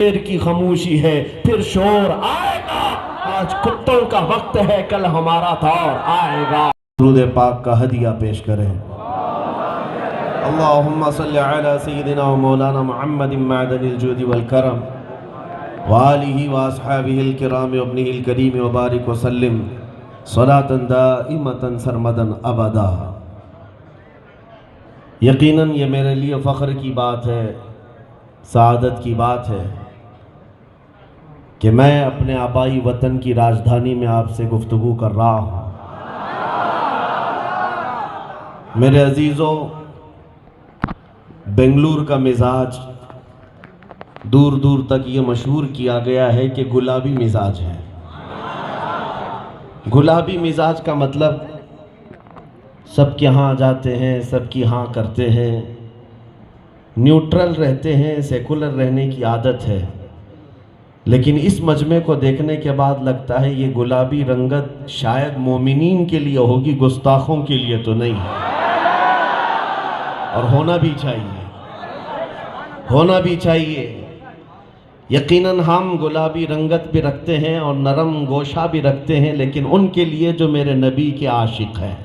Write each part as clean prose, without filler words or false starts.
دیر کی خاموشی ہے پھر شور آئے گا، آج کتوں کا وقت ہے کل ہمارا دور آئے گا۔ درود پاک کا ہدیہ پیش کریں۔ اللہم صلی علی سیدنا و مولانا محمد معدن الجود والکرم وآلہ واصحابہ الکرام وابنہ الکریم وبارک وسلم صلاة دائمتا سرمدا ابدا۔ یقیناً یہ میرے لیے فخر کی بات ہے، سعادت کی بات ہے کہ میں اپنے آبائی وطن کی راجدھانی میں آپ سے گفتگو کر رہا ہوں۔ میرے عزیزوں، بنگلور کا مزاج دور دور تک یہ مشہور کیا گیا ہے کہ گلابی مزاج ہے۔ گلابی مزاج کا مطلب سب کے ہاں جاتے ہیں، سب کی ہاں کرتے ہیں، نیوٹرل رہتے ہیں، سیکولر رہنے کی عادت ہے۔ لیکن اس مجمع کو دیکھنے کے بعد لگتا ہے یہ گلابی رنگت شاید مومنین کے لیے ہوگی، گستاخوں کے لیے تو نہیں ہے۔ اور ہونا بھی چاہیے، ہونا بھی چاہیے۔ یقیناً ہم گلابی رنگت بھی رکھتے ہیں اور نرم گوشہ بھی رکھتے ہیں، لیکن ان کے لیے جو میرے نبی کے عاشق ہیں،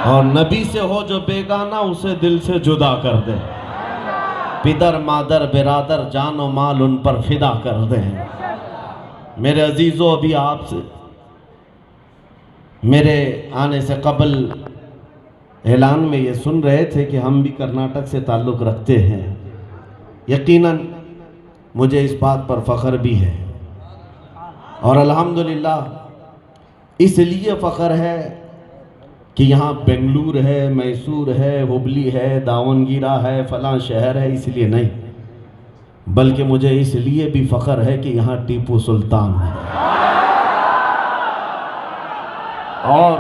اور نبی سے ہو جو بیگانہ اسے دل سے جدا کر دے، پدر مادر برادر جان و مال ان پر فدا کر دیں۔ میرے عزیزوں، ابھی آپ سے میرے آنے سے قبل اعلان میں یہ سن رہے تھے کہ ہم بھی کرناٹک سے تعلق رکھتے ہیں۔ یقیناً مجھے اس بات پر فخر بھی ہے، اور الحمدللہ اس لیے فخر ہے کہ یہاں بنگلور ہے، میسور ہے، ہبلی ہے، داونگیرہ ہے، فلاں شہر ہے، اس لیے نہیں، بلکہ مجھے اس لیے بھی فخر ہے کہ یہاں ٹیپو سلطان ہے۔ اور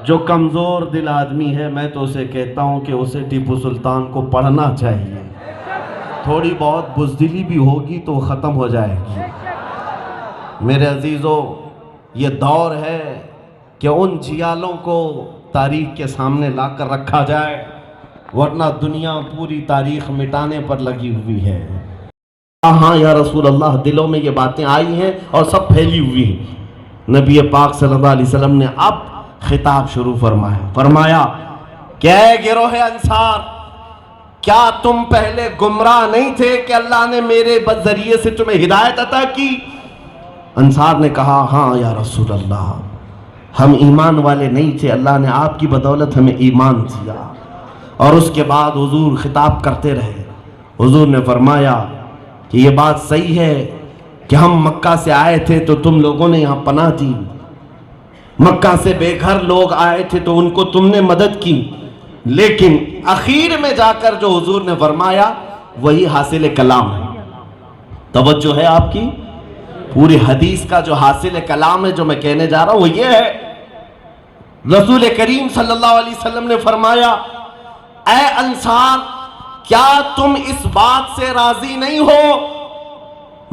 جو کمزور دل آدمی ہے میں تو اسے کہتا ہوں کہ اسے ٹیپو سلطان کو پڑھنا چاہیے، تھوڑی بہت بزدلی بھی ہوگی تو ختم ہو جائے گی۔ میرے عزیزوں، یہ دور ہے کہ ان جیالوں کو تاریخ کے سامنے لا کر رکھا جائے، ورنہ دنیا پوری تاریخ مٹانے پر لگی ہوئی ہے۔ ہاں یا رسول اللہ، دلوں میں یہ باتیں آئی ہیں اور سب پھیلی ہوئی ہیں۔ نبی پاک صلی اللہ علیہ وسلم نے اب خطاب شروع فرمایا کہ اے گروہ انصار، کیا تم پہلے گمراہ نہیں تھے کہ اللہ نے میرے ذریعے سے تمہیں ہدایت عطا کی؟ انصار نے کہا ہاں یا رسول اللہ، ہم ایمان والے نہیں تھے، اللہ نے آپ کی بدولت ہمیں ایمان دیا۔ اور اس کے بعد حضور خطاب کرتے رہے۔ حضور نے فرمایا کہ یہ بات صحیح ہے کہ ہم مکہ سے آئے تھے تو تم لوگوں نے یہاں پناہ دی، مکہ سے بے گھر لوگ آئے تھے تو ان کو تم نے مدد کی، لیکن اخیر میں جا کر جو حضور نے فرمایا وہی حاصل کلام ہے۔ توجہ ہے آپ کی؟ پوری حدیث کا جو حاصل کلام ہے جو میں کہنے جا رہا ہوں وہ یہ ہے، رسول کریم صلی اللہ علیہ وسلم نے فرمایا اے انصار، کیا تم اس بات سے راضی نہیں ہو؟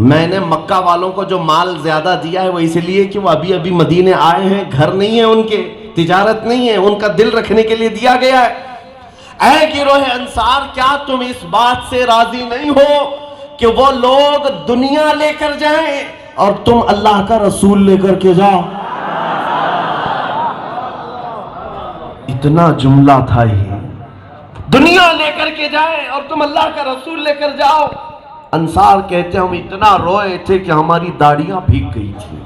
میں نے مکہ والوں کو جو مال زیادہ دیا ہے وہ اس لیے کہ وہ ابھی ابھی مدینے آئے ہیں، گھر نہیں ہے ان کے، تجارت نہیں ہے، ان کا دل رکھنے کے لیے دیا گیا ہے۔ اے گروہ انصار، کیا تم اس بات سے راضی نہیں ہو کہ وہ لوگ دنیا لے کر جائیں اور تم اللہ کا رسول لے کر کے جاؤ؟ اتنا جملہ تھا یہ، دنیا لے کر کے جائیں اور تم اللہ کا رسول لے کر جاؤ۔ انصار کہتے ہیں ہم اتنا روئے تھے کہ ہماری داڑیاں بھیگ گئی تھیں،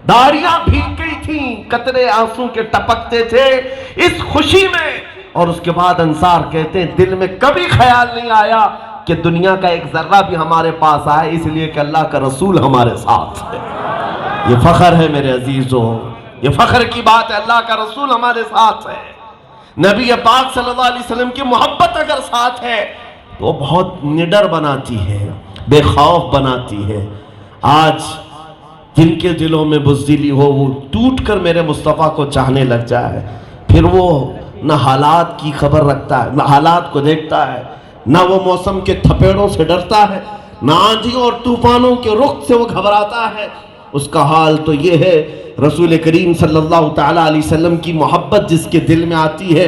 داڑیاں بھیگ گئی تھیں، قطرے آنسوں کے ٹپکتے تھے اس خوشی میں۔ اور اس کے بعد انصار کہتے ہیں دل میں کبھی خیال نہیں آیا کہ دنیا کا ایک ذرہ بھی ہمارے پاس آئے، اس لیے کہ اللہ کا رسول ہمارے ساتھ ہے۔ یہ فخر ہے میرے عزیزوں، یہ فخر کی بات ہے، اللہ کا رسول ہمارے ساتھ ہے۔ نبی پاک صلی اللہ علیہ وسلم کی محبت اگر ساتھ ہے تو وہ بہت نڈر بناتی ہے، بے خوف بناتی ہے۔ آج جن کے دلوں میں بزدلی ہو وہ ٹوٹ کر میرے مصطفیٰ کو چاہنے لگ جائے، پھر وہ نہ حالات کی خبر رکھتا ہے، نہ حالات کو دیکھتا ہے، نہ وہ موسم کے تھپیڑوں سے ڈرتا ہے، نہ آندھیوں اور طوفانوں کے رخ سے وہ گھبراتا ہے۔ اس کا حال تو یہ ہے، رسول کریم صلی اللہ تعالیٰ علیہ وسلم کی محبت جس کے دل میں آتی ہے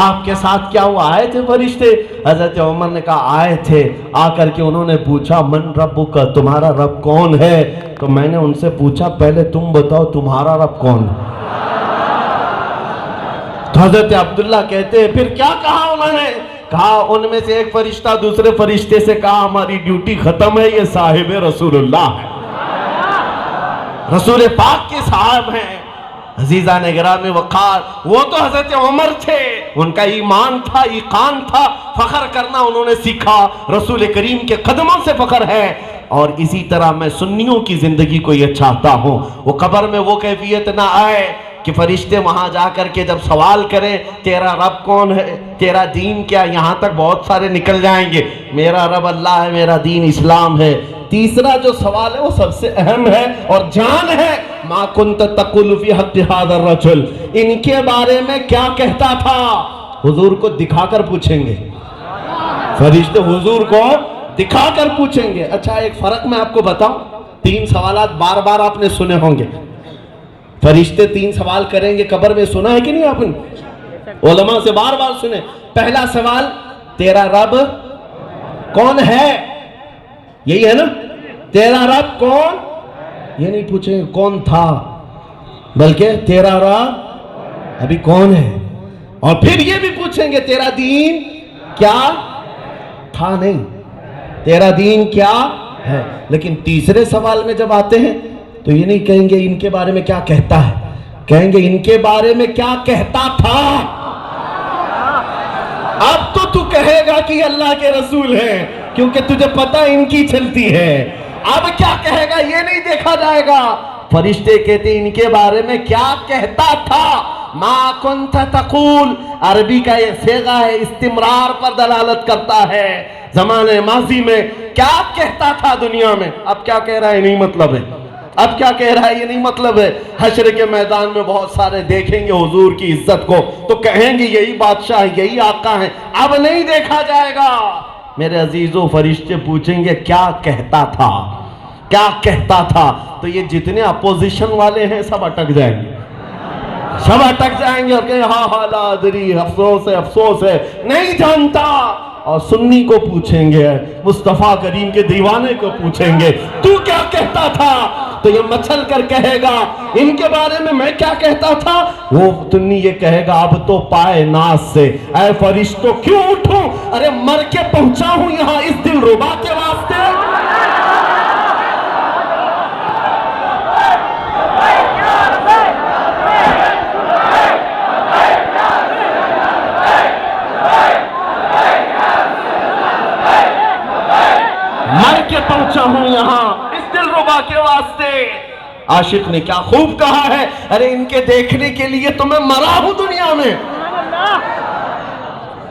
آپ کے ساتھ کیا ہوا؟ آئے تھے فرشتے؟ حضرت عمر نے کہا آئے تھے، آ کر کے انہوں نے پوچھا من ربک، تمہارا رب کون ہے؟ تو میں نے ان سے پوچھا پہلے تم بتاؤ تمہارا رب کون ہے؟ تو حضرت عبداللہ کہتے ہیں پھر کیا کہا انہوں نے؟ کہا ان میں سے ایک فرشتہ دوسرے فرشتے سے کہا ہماری ڈیوٹی ختم ہے، یہ صاحب رسول اللہ ہے، رسول پاک کے صاحب ہیں۔ عزیزان گرامی وقار، وہ تو حضرت عمر تھے، ان کا ایمان تھا، ایقان تھا، فخر کرنا انہوں نے سیکھا، رسول کریم کے قدموں سے فخر ہے۔ اور اسی طرح میں سنیوں کی زندگی کو یہ چاہتا ہوں، وہ قبر میں وہ کیفیت نہ آئے کہ فرشتے وہاں جا کر کے جب سوال کریں تیرا رب کون ہے، تیرا دین کیا، یہاں تک بہت سارے نکل جائیں گے، میرا رب اللہ ہے، میرا دین اسلام ہے۔ تیسرا جو سوال ہے وہ سب سے اہم ہے اور جان ہے، ما کنت تقول فی حق ھذا الرجل، ان کے بارے میں کیا کہتا تھا؟ حضور کو دکھا کر پوچھیں گے، فرشتے حضور کو دکھا کر پوچھیں گے۔ اچھا ایک فرق میں آپ کو بتاؤں، 3 سوالات بار بار آپ نے سنے ہوں گے، فرشتے 3 سوال کریں گے قبر میں، سنا ہے کہ نہیں آپ نے؟ علماء سے بار بار سنے۔ پہلا سوال تیرا رب کون ہے، یہی ہے نا، تیرا رب کون، یہ نہیں پوچھیں گے کون تھا، بلکہ تیرا رب ابھی کون ہے، اور پھر یہ بھی پوچھیں گے تیرا دین کیا تھا، نہیں تیرا دین کیا ہے۔ لیکن تیسرے سوال میں جب آتے ہیں تو یہ نہیں کہیں گے ان کے بارے میں کیا کہتا ہے، کہیں گے ان کے بارے میں کیا کہتا تھا۔ اب تو کہے گا کہ اللہ کے رسول ہیں کیونکہ تجھے پتہ ان کی چلتی ہے، اب کیا کہے گا یہ نہیں دیکھا جائے گا۔ فرشتے کہتے ان کے بارے میں کیا کہتا تھا، ما کنت تقول، عربی کا یہ صیغہ ہے، استمرار پر دلالت کرتا ہے، زمانے ماضی میں کیا کہتا تھا دنیا میں، اب کیا کہہ رہا ہے نہیں مطلب ہے، اب کیا کہہ رہا ہے یہ نہیں مطلب ہے۔ حشر کے میدان میں بہت سارے دیکھیں گے حضور کی عزت کو تو کہیں گے یہی بادشاہ یہی آقا ہیں، اب نہیں دیکھا جائے گا۔ میرے عزیزوں فرشتے پوچھیں گے کیا کہتا تھا، کیا کہتا تھا، تو یہ جتنے اپوزیشن والے ہیں سب اٹک جائیں گے، سب اٹک جائیں گے اور کہیں ہاں ہاں لا ادری، افسوس ہے افسوس ہے نہیں جانتا۔ اور سنی کو پوچھیں گے، مصطفیٰ کریم کے دیوانے کو پوچھیں گے تو کیا کہتا تھا، تو یہ مچھل کر کہے گا ان کے بارے میں کیا کہتا تھا، وہ سنی یہ کہے گا اب تو پائے ناز سے اے فرشتوں کیوں اٹھوں، ارے مر کے پہنچا ہوں یہاں اس دل ربا کے واسطے۔ مر کے پہنچا ہوں یہاں اس دل ربا کے واسطے۔ عاشق نے کیا خوب کہا ہے، ارے ان کے دیکھنے کے لیے تو میں مرا ہوں دنیا میں۔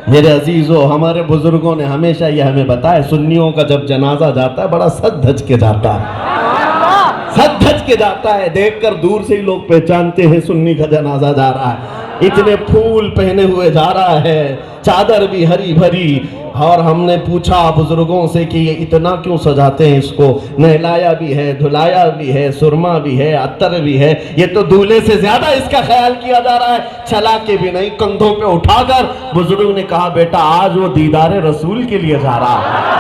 میرے عزیزو ہمارے بزرگوں نے ہمیشہ یہ ہمیں بتایا، سنیوں کا جب جنازہ جاتا ہے بڑا سج دھج کے جاتا ہے، سج دھج کے جاتا ہے، دیکھ کر دور سے ہی لوگ پہچانتے ہیں سنی کا جنازہ جا رہا ہے، اتنے پھول پہنے ہوئے جا رہا ہے، چادر بھی ہری بھری۔ اور ہم نے پوچھا بزرگوں سے کہ یہ اتنا کیوں سجاتے ہیں اس کو، نہلایا بھی ہے، دھلایا بھی ہے، سرما بھی ہے، عطر بھی ہے، یہ تو دولہے سے زیادہ اس کا خیال کیا جا رہا ہے، چلا کے بھی نہیں کندھوں پہ اٹھا کر۔ بزرگ نے کہا بیٹا آج وہ دیدار رسول کے لیے جا رہا ہے،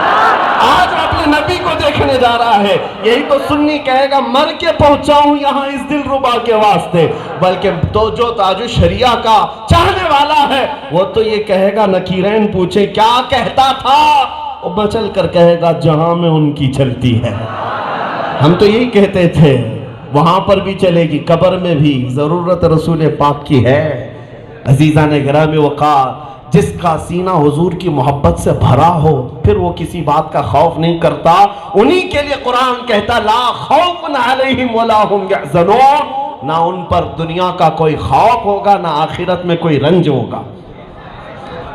آج اپنے نبی کو دیکھنے جا رہا ہے۔ یہی تو سنی کہے گا مر کے پہنچا ہوں یہاں اس دل ربا کے واسطے، بلکہ تو جو تاج شریعہ کا چاہنے والا ہے وہ تو یہ کہے گا نکیرین پوچھیں کیا کہتا تھا، وہ مچل کر کہے گا جہاں میں ان کی چلتی ہے۔ ہم تو یہی کہتے تھے، وہاں پر بھی چلے گی، قبر میں بھی ضرورت رسول پاک کی ہے۔ عزیزان گرامی وقار، جس کا سینہ حضور کی محبت سے بھرا ہو پھر وہ کسی بات کا خوف نہیں کرتا، انہی کے لیے قرآن کہتا لا خوف علیہم ولا ہم یحزنون، نہ ان پر دنیا کا کوئی خوف ہوگا نہ آخرت میں کوئی رنج ہوگا۔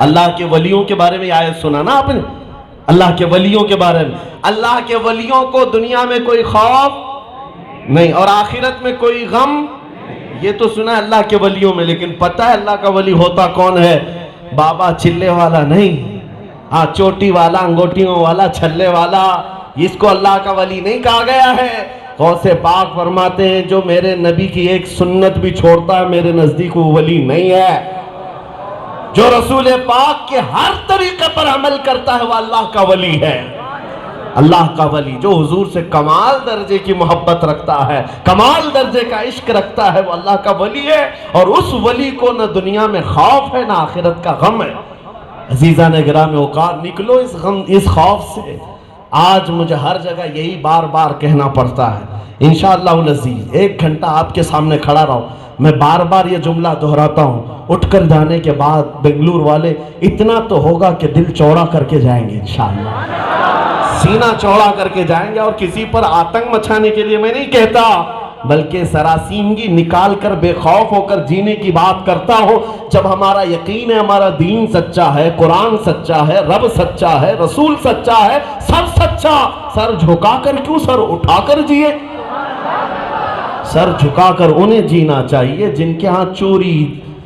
اللہ کے ولیوں کے بارے میں آیت سنا نا آپ نے، اللہ کے ولیوں کے بارے میں، اللہ کے ولیوں کو دنیا میں کوئی خوف نہیں اور آخرت میں کوئی غم، یہ تو سنا ہے اللہ کے ولیوں میں، لیکن پتہ ہے اللہ کا ولی ہوتا کون ہے؟ بابا چلے والا نہیں، ہاں چوٹی والا، انگوٹیوں والا، چھلے والا، اس کو اللہ کا ولی نہیں کہا گیا ہے۔ غوث پاک فرماتے ہیں جو میرے نبی کی ایک سنت بھی چھوڑتا ہے میرے نزدیک وہ ولی نہیں ہے، جو رسول پاک کے ہر طریقے پر عمل کرتا ہے وہ اللہ کا ولی ہے. اللہ کا ولی جو حضور سے کمال درجے کی محبت رکھتا ہے، کمال درجے کا عشق رکھتا ہے، وہ اللہ کا ولی ہے. اور اس ولی کو نہ دنیا میں خوف ہے نہ آخرت کا غم ہے. عزیزان گرامی اوقات نکلو اس غم اس خوف سے. آج مجھے ہر جگہ یہی بار بار کہنا پڑتا ہے. انشاءاللہ العزیز 1 گھنٹہ آپ کے سامنے کھڑا رہو، میں بار بار یہ جملہ دہراتا ہوں. اٹھ کر جانے کے بعد بنگلور والے اتنا تو ہوگا کہ دل چوڑا کر کے جائیں گے انشاءاللہ، سینہ چوڑا کر کے جائیں گے. اور کسی پر آتنک مچھانے کے لیے میں نہیں کہتا، بلکہ سراسیمگی نکال کر بے خوف ہو کر جینے کی بات کرتا ہوں. جب ہمارا یقین ہے ہمارا دین سچا ہے، قرآن سچا ہے، رب سچا ہے، رسول سچا ہے، سب سچا، سر جھکا کر کیوں سر اٹھا کر جیے؟ سر جھکا کر انہیں جینا چاہیے جن کے ہاں چوری،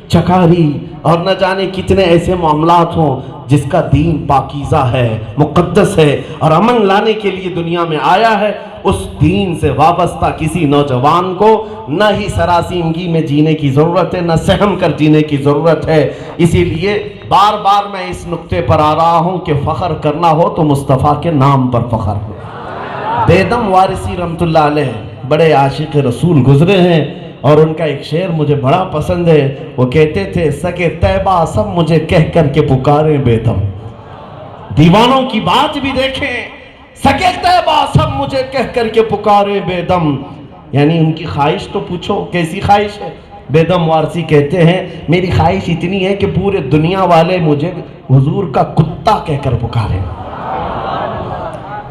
چکاری اور نہ جانے کتنے ایسے معاملات ہوں، جس کا دین پاکیزہ ہے، مقدس ہے اور امن لانے کے لیے دنیا میں آیا ہے. اس دین سے وابستہ کسی نوجوان کو نہ ہی سراسیمگی میں جینے کی ضرورت ہے، نہ سہم کر جینے کی ضرورت ہے. اسی لیے بار بار میں اس نقطے پر آ رہا ہوں کہ فخر کرنا ہو تو مصطفیٰ کے نام پر فخر ہو. بیدم وارثی رحمت اللہ علیہ بڑے عاشق رسول گزرے ہیں، اور ان کا ایک شعر مجھے بڑا پسند ہے. وہ کہتے تھے سکے طیبہ سب مجھے کہہ کر کے پکارے بیدم. دیوانوں کی بات بھی دیکھیں، سکے طیبہ سب مجھے کہہ کر کے پکارے بیدم. یعنی ان کی خواہش تو پوچھو کیسی خواہش ہے. بیدم وارثی کہتے ہیں میری خواہش اتنی ہے کہ پورے دنیا والے مجھے حضور کا کتا کہہ کر پکارے،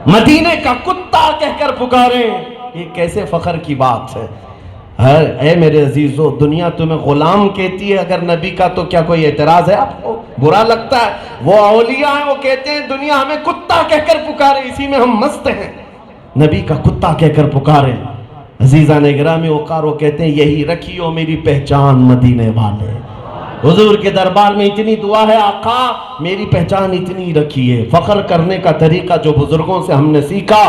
مدینے کا کتا کہہ کر پکارے. یہ کیسے فخر کی بات ہے. اے میرے عزیزو، دنیا تمہیں غلام کہتی ہے اگر نبی کا، تو کیا کوئی اعتراض ہے آپ کو؟ برا لگتا ہے؟ وہ اولیاء ہیں، وہ کہتے ہیں دنیا ہمیں کتا کہہ کر پکارے، اسی میں ہم مست ہیں. نبی کا کتا کہہ کر پکارے. عزیزان گرامی اوقات وہ کہتے ہیں یہی رکھیو میری پہچان مدینے والے. حضور کے دربار میں اتنی دعا ہے آقا میری پہچان اتنی رکھیے. فخر کرنے کا طریقہ جو بزرگوں سے ہم نے سیکھا،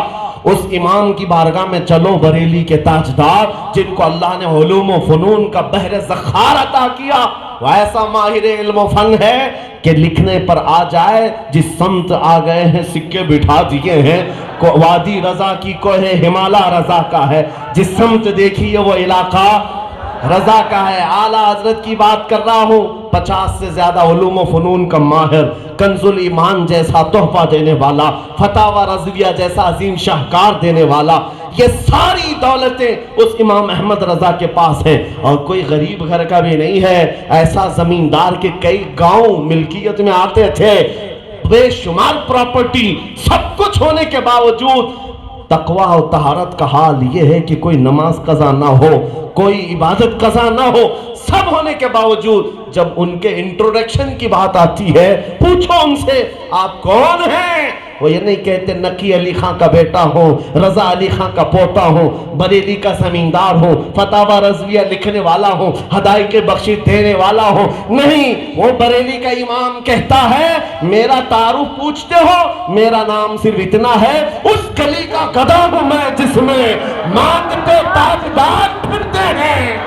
اس امام کی بارگاہ میں چلو بریلی کے تاجدار جن کو اللہ نے علوم و فنون کا بحر زخار عطا کیا. وہ ایسا ماہر علم و فن ہے کہ لکھنے پر آ جائے جس سمت آ گئے ہیں سکے بٹھا دیے ہیں. وادی رضا کی کوہ ہمالا رضا کا ہے، جس سمت دیکھیے وہ علاقہ رضا کا ہے. اعلیٰ حضرت کی بات کر رہا ہوں، 50 سے زیادہ علوم و فنون کا ماہر، کنز الایمان جیسا تحفہ دینے والا، فتاوی رضویہ جیسا عظیم شاہکار دینے والا. یہ ساری دولتیں اس امام احمد رضا کے پاس ہیں، اور کوئی غریب گھر کا بھی نہیں ہے. ایسا زمیندار کے کئی گاؤں ملکیت میں آتے تھے، بے شمار پراپرٹی، سب کچھ ہونے کے باوجود تقوی و طہارت کا حال یہ ہے کہ کوئی نماز قضا نہ ہو، کوئی عبادت قضا نہ ہو. سب ہونے کے باوجود جب ان کے انٹروڈکشن کی بات آتی ہے، پوچھو ان سے آپ کون ہیں، وہ یہ نہیں کہتے نقی علی خان کا بیٹا ہوں، رضا علی خان کا پوتا ہوں، بریلی کا زمیندار ہوں، فتاوی رضویہ لکھنے والا ہوں، ہدایت بخشش دینے والا ہوں. نہیں، وہ بریلی کا امام کہتا ہے میرا تعارف پوچھتے ہو، میرا نام صرف اتنا ہے، اس گلی کا گدھا ہوں میں جس میں مانگتے تاجدار پھرتے ہیں.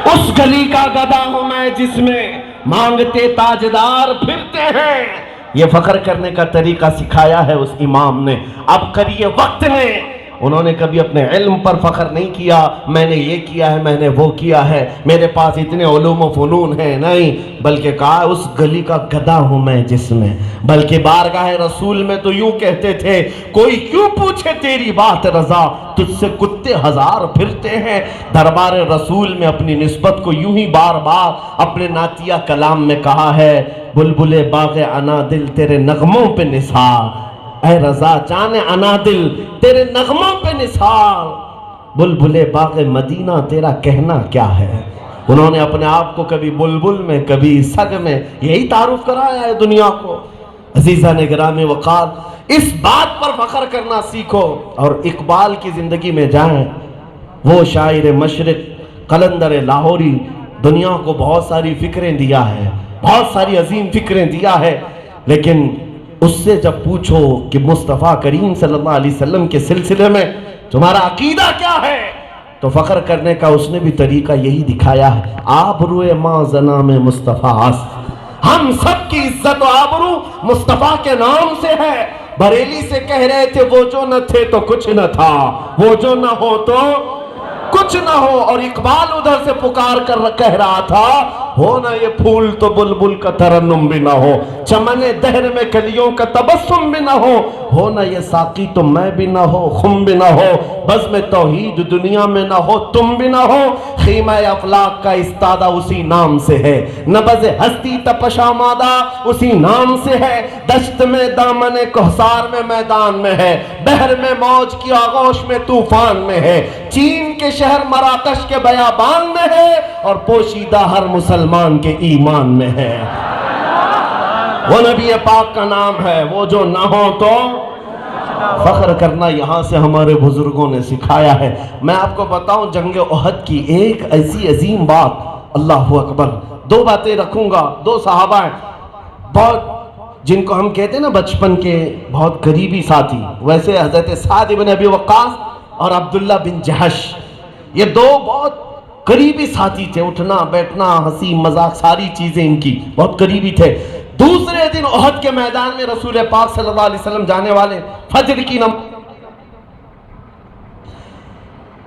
اس گلی کا گدھا ہوں میں جس میں مانگتے تاجدار پھرتے ہیں. یہ فخر کرنے کا طریقہ سکھایا ہے اس امام نے، عبقری وقت نے. انہوں نے کبھی اپنے علم پر فخر نہیں کیا، میں نے یہ کیا ہے، میں نے وہ کیا ہے، میرے پاس اتنے علوم و فنون ہیں، نہیں، بلکہ کہا اس گلی کا گدھا ہوں میں جس میں. بلکہ بارگاہ رسول میں تو یوں کہتے تھے کوئی کیوں پوچھے تیری بات رضا، تجھ سے کتے ہزار پھرتے ہیں. دربار رسول میں اپنی نسبت کو یوں ہی بار بار اپنے نعتیہ کلام میں کہا ہے، بلبل باغ انادل تیرے نغموں پہ نثار، اے رضا جان انادل تیرے نغموں پہ نثار، بلبل باغ مدینہ تیرا کہنا کیا ہے. انہوں نے اپنے آپ کو کبھی بلبل میں کبھی سگ میں یہی تعارف کرایا ہے دنیا کو. عزیزان گرامی وقار، اس بات پر فخر کرنا سیکھو اور اقبال کی زندگی میں جائیں. وہ شاعر مشرق قلندر لاہوری دنیا کو بہت ساری فکریں دیا ہے، بہت ساری عظیم فکریں دیا ہے، لیکن اس سے جب پوچھو کہ مصطفیٰ کریم صلی اللہ علیہ وسلم کے سلسلے میں تمہارا عقیدہ کیا ہے، تو فخر کرنے کا اس نے بھی طریقہ یہی دکھایا ہے، آبروئے ماں زنا میں مصطفیٰ است، ہم سب کی عزت و آبرو مصطفیٰ کے نام سے ہے۔ بریلی سے کہہ رہے تھے وہ جو نہ تھے تو کچھ نہ تھا، وہ جو نہ ہو تو کچھ نہ ہو، اور اقبال ادھر سے پکار کر کہہ رہا تھا، ہو نہ یہ پھول تو بلبل کا ترنم بھی نہ ہو، چمن دہر میں کلیوں کا تبسم بھی نہ ہو نہ یہ ساقی تو میں بھی نہ ہو، خم بھی نہ ہو، بزم توحید دنیا میں نہ ہو، تم بھی نہ ہو، خیمہ افلاک کا استادہ اسی نام سے ہے، نبض ہستی تپش آمادہ اسی نام سے ہے، دشت میں دامن کوثر میں میدان میں ہے، بحر میں موج کی آغوش میں طوفان میں ہے، چین کے شہر مراکش کے بیابان میں ہے، اور پوشیدہ ہر مسلمان کے ایمان میں ہے۔ وہ نبی پاک کا نام ہے، وہ جو نہ ہو تو فخر کرنا یہاں سے ہمارے بزرگوں نے سکھایا ہے۔ میں آپ کو بتاؤں جنگ احد کی ایک ایسی عظیم بات، اللہ اکبر، دو باتیں رکھوں گا، دو صحابہ ہیں بہت جن کو ہم کہتے ہیں نا بچپن کے بہت قریبی ساتھی، ویسے حضرت سعد بن ابی وقاص اور عبداللہ بن جہش، یہ دو بہت قریبی ساتھی تھے، اٹھنا بیٹھنا ہنسی مذاق ساری چیزیں ان کی بہت قریبی تھے۔ دوسرے دن احد کے میدان میں رسول پاک صلی اللہ علیہ وسلم جانے والے، فجر کی نماز،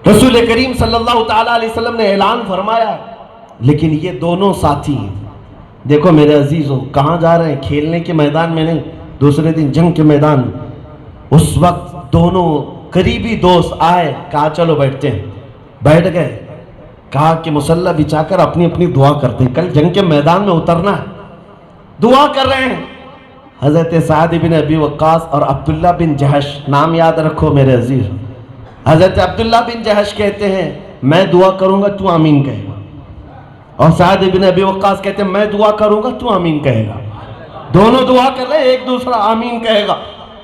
رسول کریم صلی اللہ تعالیٰ علیہ وسلم نے اعلان فرمایا، لیکن یہ دونوں ساتھی ہیں، دیکھو میرے عزیزوں، کہاں جا رہے ہیں؟ کھیلنے کے میدان میں نہیں، دوسرے دن جنگ کے میدان میں۔ اس وقت دونوں قریبی دوست آئے، کہا چلو بیٹھتے ہیں، بیٹھ گئے، کہا کہ مسلح بچھا کر اپنی اپنی دعا کرتے ہیں، کل جنگ کے میدان میں اترنا ہے، دعا کر رہے ہیں۔ حضرت سعد بن ابی وقاص اور عبداللہ بن جہش، نام یاد رکھو میرے عزیز، حضرت عبداللہ بن جہش کہتے ہیں میں دعا کروں گا تو آمین کہے گا، اور سعد بن ابی وقاص کہتے ہیں میں دعا کروں گا تو آمین کہے گا، دونوں دعا کر رہے ہیں، ایک دوسرا آمین کہے گا۔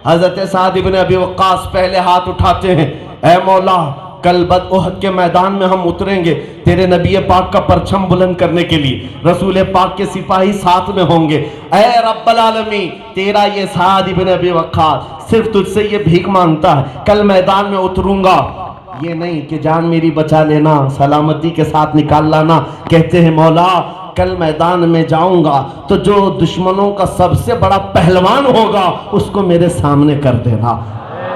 حضرت سعد بن ابی وقاص پہلے ہاتھ اٹھاتے ہیں، اے مولا کل احد کے میدان میں ہم اتریں گے تیرے نبی پاک کا پرچم بلند کرنے کے لیے، رسول پاک کے سپاہی ساتھ میں ہوں گے، اے رب العالمین تیرا یہ سعد بن ابی وقاص صرف تجھ سے یہ بھیک مانگتا ہے، کل میدان میں اتروں گا، یہ نہیں کہ جان میری بچا لینا، سلامتی کے ساتھ نکال لانا، کہتے ہیں مولا کل میدان میں جاؤں گا تو جو دشمنوں کا سب سے بڑا پہلوان ہوگا اس کو میرے سامنے کر دینا،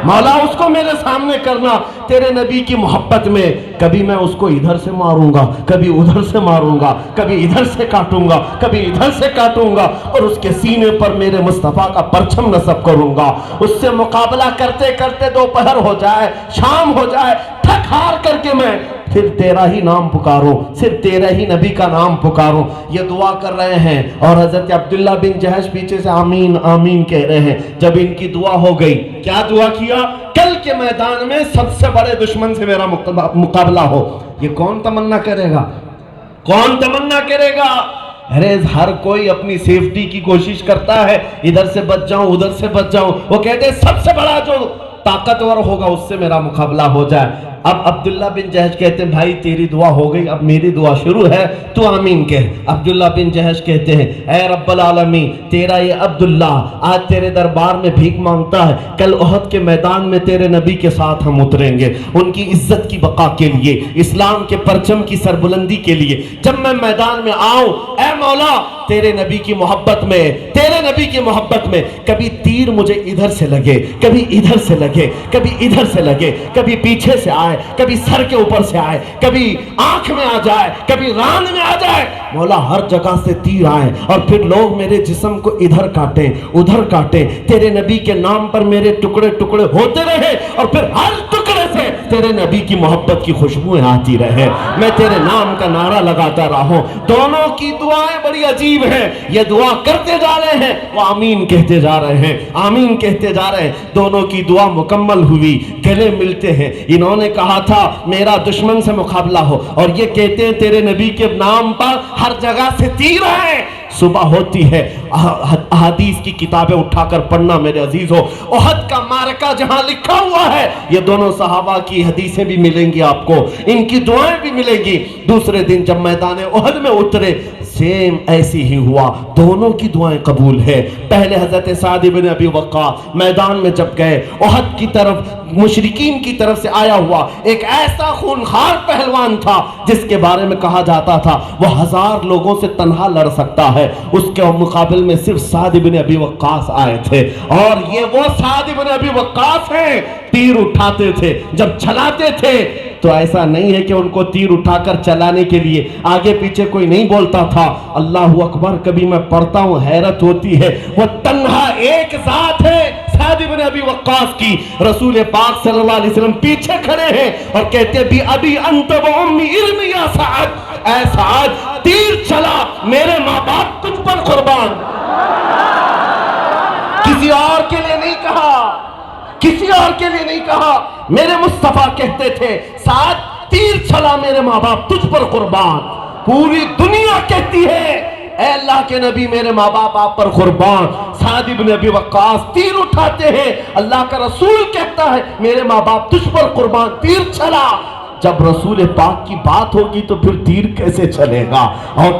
مولا اس کو میرے سامنے کرنا، تیرے نبی کی محبت میں کبھی میں اس کو ادھر سے ماروں گا، کبھی ادھر سے ماروں گا، کبھی ادھر سے کاٹوں گا، کبھی ادھر سے کاٹوں گا، اور اس کے سینے پر میرے مصطفیٰ کا پرچم نصب کروں گا، اس سے مقابلہ کرتے کرتے دوپہر ہو جائے، شام ہو جائے، تھک ہار کر کے میں پھر تیرا ہی نام پکاروں، صرف تیرا ہی نبی کا نام پکاروں۔ یہ دعا کر رہے ہیں، اور حضرت عبداللہ بن جہش پیچھے سے آمین آمین کہہ رہے ہیں۔ جب ان کی دعا ہو گئی، کیا دعا کیا؟ کل کے میدان میں سب سے بڑے دشمن سے میرا مقابلہ ہو۔ یہ کون تمنا کرے گا؟ کون تمنا کرے گا؟ ارے ہر کوئی اپنی سیفٹی کی کوشش کرتا ہے، ادھر سے بچ جاؤں ادھر سے بچ جاؤں، وہ کہتے ہیں سب سے بڑا جو طاقتور ہوگا اس سے میرا مقابلہ ہو جائے۔ اب عبداللہ بن جہش کہتے ہیں بھائی تیری دعا ہو گئی، اب میری دعا شروع ہے، تو آمین کہہ۔ عبداللہ بن جہش کہتے ہیں اے رب العالمین تیرا یہ عبداللہ آج تیرے دربار میں بھیک مانگتا ہے، کل احد کے میدان میں تیرے نبی کے ساتھ ہم اتریں گے، ان کی عزت کی بقا کے لیے، اسلام کے پرچم کی سربلندی کے لیے۔ جب میں میدان میں آؤں اے مولا تیرے نبی کی محبت میں، تیرے نبی کی محبت میں کبھی تیر مجھے ادھر سے لگے، کبھی ادھر سے لگے، کبھی ادھر سے لگے، کبھی پیچھے سے آئے، کبھی سر کے اوپر سے آئے، کبھی آنکھ میں آ جائے، کبھی ران میں آ جائے، مولا ہر جگہ سے تیر آئے، اور پھر لوگ میرے جسم کو ادھر کاٹیں ادھر کاٹیں، تیرے نبی کے نام پر میرے ٹکڑے ٹکڑے ہوتے رہے، اور پھر ہر ٹکڑے سے تیرے نبی کی محبت کی خوشبوئیں آتی رہے، میں تیرے نام کا نعرہ لگاتا رہوں۔ دونوں کی دعائیں بڑی عجیب ہیں، یہ دعا کرتے جا رہے ہیں، وہ آمین کہتے جا رہے ہیں، آمین کہتے جا رہے ہیں، دونوں کی دعا مکمل ہوئی، گلے ملتے ہیں۔ انہوں نے کہا تھا میرا دشمن سے مقابلہ ہو، اور یہ کہتے ہیں تیرے نبی کے نام پر ہر جگہ سے تیر آئے، صبح ہوتی ہے احادیث کی کتابیں اٹھا کر پڑھنا میرے عزیزو، احد کا معرکہ جہاں لکھا ہوا ہے یہ دونوں صحابہ کی حدیثیں بھی ملیں گی آپ کو، ان کی دعائیں بھی ملیں گی۔ دوسرے دن جب میدان احد میں اترے سیم ایسی ہی ہوا، دونوں کی دعائیں قبول ہے۔ پہلے حضرت سعد بن ابی وقاص میدان میں جب گئے، احد کی طرف مشرکین کی طرف سے آیا ہوا ایک ایسا خونخوار پہلوان تھا جس کے بارے میں کہا جاتا تھا وہ 1000 لوگوں سے تنہا لڑ سکتا ہے، اس کے مقابل میں صرف سعد بن ابی وقاص آئے تھے، اور یہ وہ سعد بن ابی وقاص ہیں تیر اٹھاتے تھے، جب چلاتے تھے تو ایسا نہیں ہے کہ ان کو تیر اٹھا کر چلانے کے لیے آگے پیچھے کوئی نہیں بولتا تھا، اللہ اکبر کبھی میں پڑھتا ہوں حیرت ہوتی ہے، وہ تنہا ایک ذات ہے سعد بن ابی وقاص کی، رسول پاک صلی اللہ علیہ وسلم پیچھے کھڑے ہیں اور کہتے بھی ابی انت و امی ارمی یا سعد، اے سعد تیر چلا میرے ماں باپ تجھ پر قربان، کسی اور کے لیے نہیں کہا، کسی اور کے لیے نہیں کہا، میرے مصطفیٰ کہتے تھے سعد تیر چلا میرے ماں باپ تجھ پر قربان، پوری دنیا کہتی ہے اے اللہ کے نبی میرے ماں باپ آپ پر قربان، سعد بن ابی وقاص تیر اٹھاتے ہیں، اللہ کا رسول کہتا ہے میرے ماں باپ تجھ پر قربان، تیر چلا۔ جب رسول پاک کی بات ہوگی تو پھر تیر کیسے چلے گا اور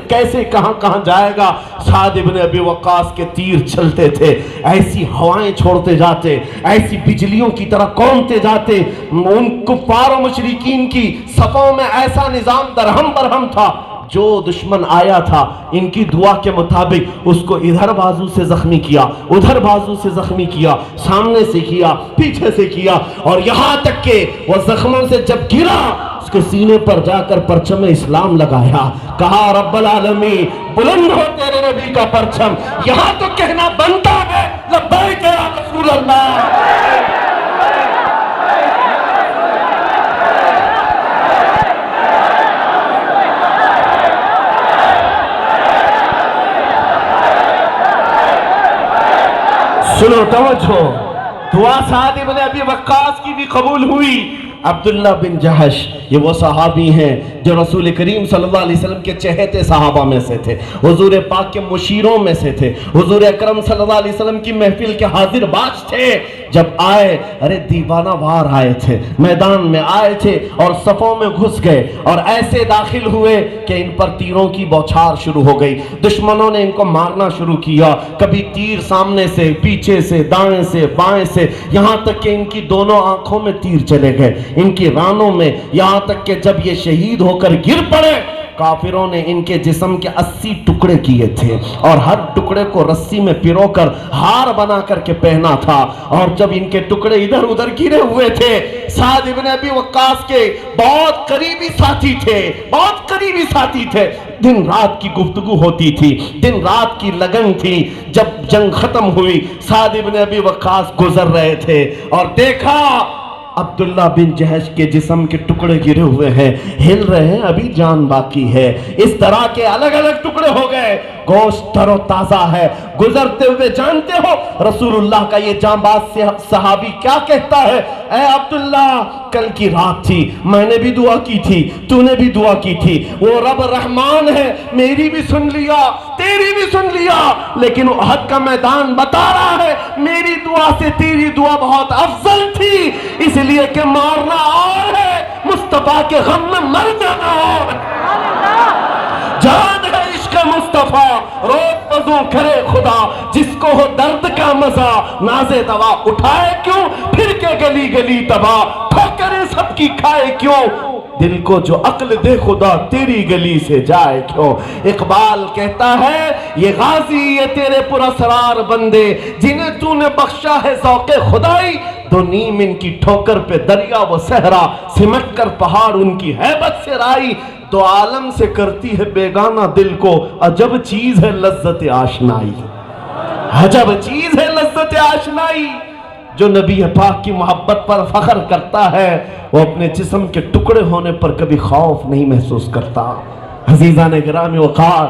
کیسے کہاں جائے گا؟ سعد بن ابی وقاص کے تیر چلتے تھے، ایسی ہوائیں چھوڑتے جاتے، ایسی بجلیوں کی طرح کونتے جاتے، ان کفار و مشرکین کی صفوں میں ایسا نظام درہم برہم تھا، جو دشمن آیا تھا ان کی دعا کے مطابق اس کو ادھر بازو سے زخمی کیا، ادھر بازو سے زخمی کیا، سامنے سے کیا، پیچھے سے کیا، اور یہاں تک کہ وہ زخموں سے جب گرا اس کے سینے پر جا کر پرچم اسلام لگایا، کہا رب العالمین بلند ہو تیرے نبی کا پرچم، یہاں تو کہنا بنتا ہے لبیک یا رسول اللہ۔ سنو توجہ، دعا سعد بن ابی وقاص کی بھی قبول ہوئی۔ عبداللہ بن جہش یہ وہ صحابی ہیں جو رسول کریم صلی اللہ علیہ وسلم کے چہتے صحابہ میں سے تھے، حضور پاک کے مشیروں میں سے تھے، حضور اکرم صلی اللہ علیہ وسلم کی محفل کے حاضر باش تھے۔ جب آئے ارے دیوانہ وار آئے تھے، میدان میں آئے تھے اور صفوں میں گھس گئے اور ایسے داخل ہوئے کہ ان پر تیروں کی بوچھار شروع ہو گئی، دشمنوں نے ان کو مارنا شروع کیا، کبھی تیر سامنے سے، پیچھے سے، دائیں سے، بائیں سے، یہاں تک کہ ان کی دونوں آنکھوں میں تیر چلے گئے، ان کی رانوں میں، یہاں تک کہ جب یہ شہید ہو کر گر پڑے کافروں نے ان کے جسم کے 80 ٹکڑے کیے تھے اور ہر ٹکڑے کو رسی میں پرو کر ہار بنا کر کے پہنا تھا، اور جب ان کے ٹکڑے ادھر ادھر گرے ہوئے تھے سعد بن ابی وقاص کے بہت قریبی ساتھی تھے، بہت قریبی ساتھی تھے، دن رات کی گفتگو ہوتی تھی، دن رات کی لگن تھی۔ جب جنگ ختم ہوئی سعد بن ابی وقاص گزر رہے تھے اور دیکھا عبداللہ بن جہش کے جسم کے ٹکڑے گرے ہوئے ہیں، ہل رہے ہیں، ابھی جان باقی ہے، اس طرح کے الگ الگ ٹکڑے ہو گئے، گوشت تر و تازہ ہے۔ گزرتے ہوئے جانتے ہو رسول اللہ کا یہ جانباز صحابی کیا کہتا ہے؟ اے عبداللہ کل کی رات تھی، میں نے بھی دعا کی تھی، تو نے بھی دعا کی تھی، وہ رب رحمان ہے، میری بھی سن لیا، تیری بھی سن لیا، لیکن احد کا میدان بتا رہا ہے میری دعا سے تیری دعا بہت افضل تھی، اس لیے کہ مارنا اور ہے، مصطفیٰ کے غم میں مر جانا اور ہے۔ جان ہے عشق مصطفیٰ روز وضو کرے خدا، جس کو ہو درد کا مزہ ناز دوا اٹھائے کیوں، پھر کے گلی گلی تباہ ٹھوکریں سب کی کھائے کیوں، دل کو جو عقل دے خدا تیری گلی سے جائے کیوں۔ اقبال کہتا ہے یہ غازی یہ تیرے پراسرار بندے جنہیں تو نے بخشا ہے ذوق خدائی، دو نیم ان کی ٹھوکر پہ دریا و صحرا سمٹ کر پہاڑ ان کی ہیبت سے رائی، تو عالم سے کرتی ہے بیگانہ دل کو عجب چیز ہے لذت آشنائی، عجب چیز ہے لذت آشنائی۔ جو نبی پاک کی محبت پر فخر کرتا ہے وہ اپنے جسم کے ٹکڑے ہونے پر کبھی خوف نہیں محسوس کرتا۔ عزیزان گرامی وقار،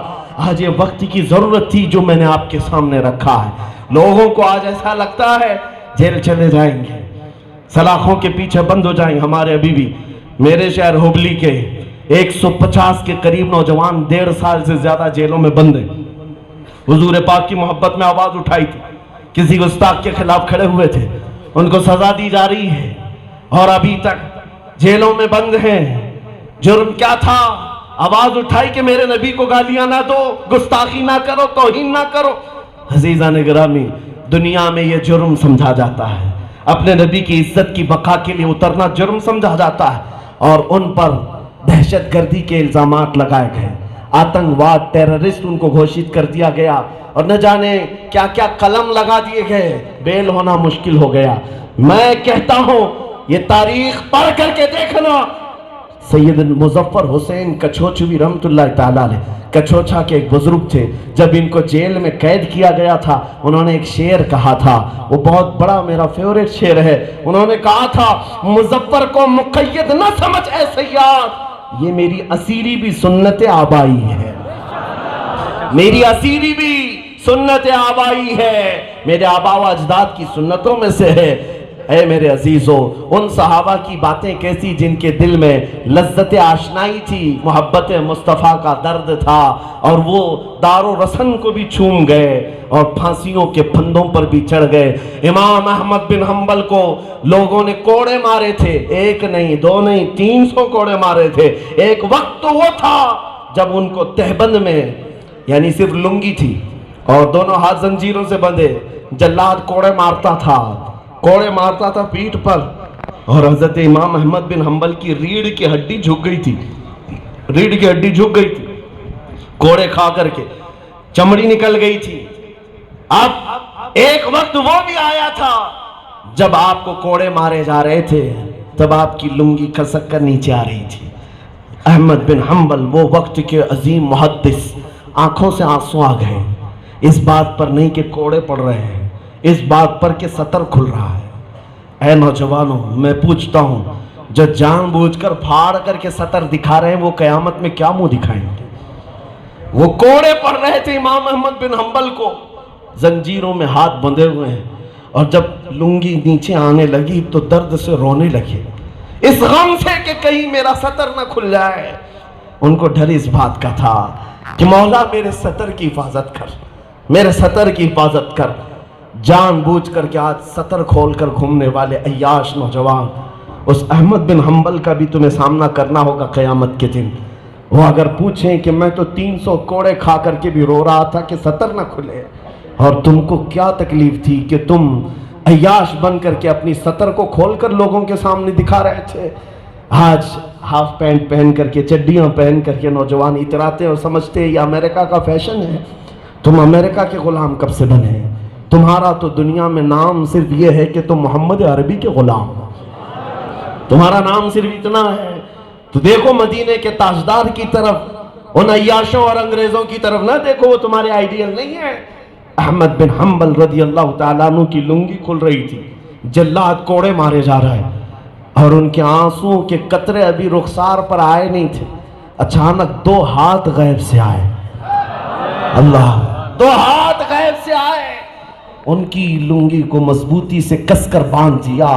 آج یہ وقت کی ضرورت تھی جو میں نے آپ کے سامنے رکھا ہے۔ لوگوں کو آج ایسا لگتا ہے جیل چلے جائیں گے، سلاخوں کے پیچھے بند ہو جائیں گے۔ ہمارے ابھی بھی میرے شہر ہبلی کے 150 کے قریب نوجوان 1.5 سال سے زیادہ جیلوں میں بند ہیں. حضور پاک کی محبت میں آواز اٹھائی تھی, کسی گستاخ کے خلاف کھڑے ہوئے تھے, ان کو سزا دی جا رہی ہے اور ابھی تک جیلوں میں بند ہیں. جرم کیا تھا؟ آواز اٹھائی کہ میرے نبی کو گالیاں نہ دو, گستاخی نہ کرو, توہین نہ کرو. عزیزان گرامی, دنیا میں یہ جرم سمجھا جاتا ہے, اپنے نبی کی عزت کی بقا کے لیے اترنا جرم سمجھا جاتا ہے, اور ان پر دہشت گردی کے الزامات لگائے گئے, آتنکواد, ٹیررسٹ ان کو گھوشت کر دیا گیا, اور نہ جانے کیا کیا قلم لگا دیے گئے, بیل ہونا مشکل ہو گیا. میں کہتا ہوں یہ تاریخ پڑھ کر کے دیکھنا. سید مظفر حسین کچھوچوی رحمت اللہ تعالیٰ علیہ, کچھوچا کے ایک بزرگ تھے, جب ان کو جیل میں قید کیا گیا تھا, انہوں نے ایک شعر کہا تھا, وہ بہت بڑا میرا فیورٹ شعر ہے. انہوں نے کہا تھا, مظفر کو مقید نہ سمجھ اے سیاد, یہ میری اسیری بھی سنت آبائی ہے, میری اسیری بھی سنت آبائی ہے, میرے آبا و اجداد کی سنتوں میں سے ہے. اے میرے عزیزو, ان صحابہ کی باتیں کیسی جن کے دل میں لذت آشنائی تھی, محبت مصطفیٰ کا درد تھا, اور وہ دار و رسن کو بھی چوم گئے اور پھانسیوں کے پھندوں پر بھی چڑھ گئے. امام احمد بن حنبل کو لوگوں نے کوڑے مارے تھے, 1 نہیں 2 نہیں 300 کوڑے مارے تھے. ایک وقت تو وہ تھا جب ان کو تہبند میں, یعنی صرف لنگی تھی اور دونوں ہاتھ زنجیروں سے بندھے, جلاد کوڑے مارتا تھا پیٹھ پر, اور حضرت امام احمد بن حنبل کی ریڑھ کی ہڈی جھک گئی تھی, کوڑے کھا کر کے چمڑی نکل گئی تھی. اب ایک وقت وہ بھی آیا تھا جب آپ کو کوڑے مارے جا رہے تھے, تب آپ کی لنگی کھسک کر نیچے آ رہی تھی. احمد بن حنبل وہ وقت کے عظیم محدث, آنکھوں سے آنسو آ گئے, اس بات پر نہیں کہ کوڑے پڑ رہے ہیں, اس بات پر کہ سطر کھل رہا ہے. اے نوجوانوں, میں پوچھتا ہوں, جو جان بوجھ کر پھاڑ کر کے سطر دکھا رہے ہیں, وہ قیامت میں کیا منہ دکھائیں گے؟ وہ کوڑے پڑ رہے تھے امام احمد بن حنبل کو, زنجیروں میں ہاتھ بندھے ہوئے ہیں, اور جب لنگی نیچے آنے لگی تو درد سے رونے لگے, اس غم سے کہ کہیں میرا سطر نہ کھل جائے. ان کو ڈر اس بات کا تھا کہ مولا میرے سطر کی حفاظت کر, میرے سطر کی حفاظت کر. جان بوجھ کر کے آج سطر کھول کر گھومنے والے عیاش نوجوان, اس احمد بن حنبل کا بھی تمہیں سامنا کرنا ہوگا قیامت کے دن. وہ اگر پوچھیں کہ میں تو 300 کوڑے کھا کر کے بھی رو رہا تھا کہ سطر نہ کھلے, اور تم کو کیا تکلیف تھی کہ تم عیاش بن کر کے اپنی سطر کو کھول کر لوگوں کے سامنے دکھا رہے تھے. آج ہاف پینٹ پہن کر کے, چڈیاں پہن کر کے نوجوان اتراتے اور سمجھتے ہیں یہ امریکہ کا فیشن ہے. تم امریکہ کے غلام کب سے بنے؟ تمہارا تو دنیا میں نام صرف یہ ہے کہ تم محمد عربی کے غلام ہو, تمہارا نام صرف اتنا ہے. تو دیکھو مدینے کے تاجدار کی طرف, ان عیاشوں اور انگریزوں کی طرف نہ دیکھو, وہ تمہارے آئیڈیل نہیں ہے. احمد بن حنبل رضی اللہ تعالیٰ عنہ کی لنگی کھل رہی تھی, جلاد کوڑے مارے جا رہے ہیں, اور ان کے آنسوں کے قطرے ابھی رخسار پر آئے نہیں تھے. اچانک 2 ہاتھ غیب سے آئے, اللہ, 2 ہاتھ غیب سے آئے, ان کی لنگی کو مضبوطی سے کس کر باندھ دیا,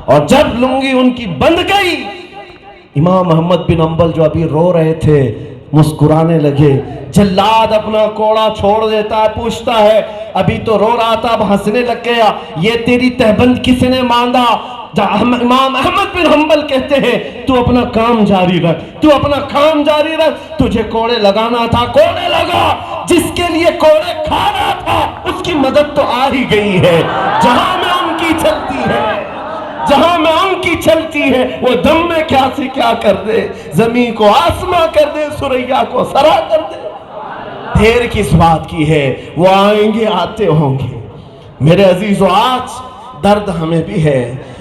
اور جب لنگی ان کی بند گئی, امام احمد بن حنبل جو ابھی رو رہے تھے مسکرانے لگے. جلاد اپنا کوڑا چھوڑ دیتا ہے, پوچھتا ہے ابھی تو رو رہا تھا, اب ہنسنے لگ گیا, یہ تیری تہبند کس نے باندھا؟ امام احمد بن حنبل کہتے ہیں تو اپنا کام جاری رکھ, تو اپنا کام جاری رکھ, تجھے کوڑے لگانا تھا کوڑے لگا, جس کے لیے کوڑے کھانا تھا اس کی مدد تو آ ہی گئی ہے. جہاں میں ان کی چلتی ہے, جہاں میں ان کی چلتی ہے, وہ دم میں کیا سے کیا کر دے, زمین کو آسماں کر دے, سریا کو سرا کر دے. دیر کس بات کی ہے, وہ آئیں گے, آتے ہوں گے. میرے عزیزو, آج درد ہمیں بھی ہے,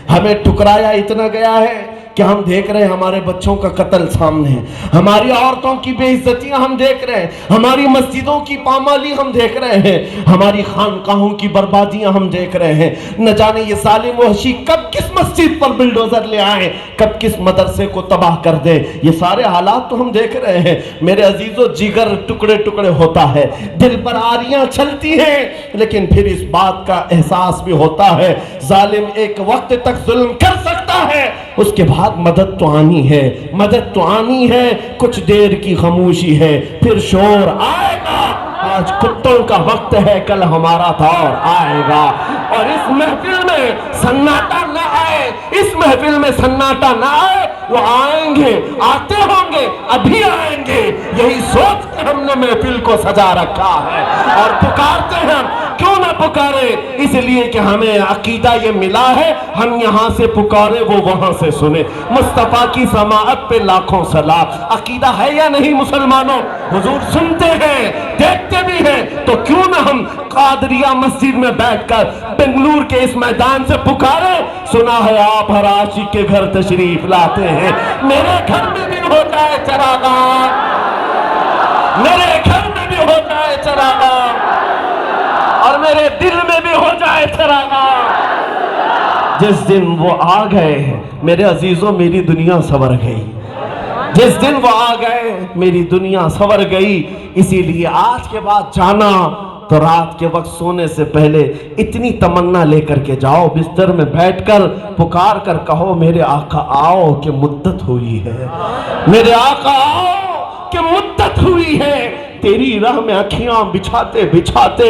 ہمیں ٹکرایا اتنا گیا ہے کہ ہم دیکھ رہے ہیں ہمارے بچوں کا قتل سامنے ہے, ہماری عورتوں کی بے عزتیاں ہم دیکھ رہے ہیں, ہماری مسجدوں کی پامالی ہم دیکھ رہے ہیں, ہماری خانقاہوں کی بربادیاں ہم دیکھ رہے ہیں. نہ جانے یہ ظالم وحشی کب کس مسجد پر بلڈوزر لے آئے, کب کس مدرسے کو تباہ کر دے. یہ سارے حالات تو ہم دیکھ رہے ہیں. میرے عزیزو, جگر ٹکڑے ٹکڑے ہوتا ہے, دل پر آریاں چلتی ہیں, لیکن پھر اس بات کا احساس بھی ہوتا ہے ظالم ایک وقت تک ظلم کر سکتا ہے اس کے بعد مدد تو آنی ہے، مدد تو آنی ہے، کچھ دیر کی خاموشی ہے پھر شور آئے گا۔ آج کتوں کا وقت ہے، کل ہمارا دور آئے گا، اور اس محفل میں سناٹا نہ آئے، اس محفل میں سناٹا نہ آئے، وہ آئیں گے، آتے ہوں گے، ابھی آئیں گے، یہی سوچ کے ہم نے محفل کو سجا رکھا ہے اور پکارتے ہیں۔ کیوں نہ پکارے؟ اس لیے کہ ہمیں عقیدہ یہ ملا ہے، ہم یہاں سے پکارے وہ وہاں سے سنے۔ مصطفیٰ کی سماعت پہ لاکھوں سلام۔ عقیدہ ہے یا نہیں مسلمانوں؟ حضور سنتے ہیں، دیکھتے بھی ہیں، تو کیوں نہ ہم قادریہ مسجد میں بیٹھ کر بنگلور کے اس میدان سے پکارے، سنا ہے آپ ہر عاشق کے گھر تشریف لاتے ہیں، میرے گھر میں بھی ہوتا ہے چراغاں، میرے گھر میں بھی ہوتا ہے چراغاں، اور میرے دل میں بھی ہو جائے چراغاں۔ جس دن وہ آ گئے میرے عزیزوں، میری دنیا سنور گئی۔ جس دن وہ آ گئے میری دنیا سنور گئی۔ اسی لیے آج کے بعد جانا تو رات کے وقت سونے سے پہلے اتنی تمنا لے کر کے جاؤ، بستر میں بیٹھ کر پکار کر کہو میرے آقا آؤ کہ مدت ہوئی ہے، میرے آقا آؤ کہ مدت ہوئی ہے۔ تیری راہ میں اکھیاں بچھاتے بچھاتے،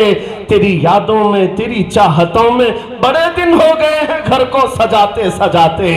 تیری یادوں میں، تیری چاہتوں میں بڑے دن ہو گئے ہیں گھر کو سجاتے سجاتے۔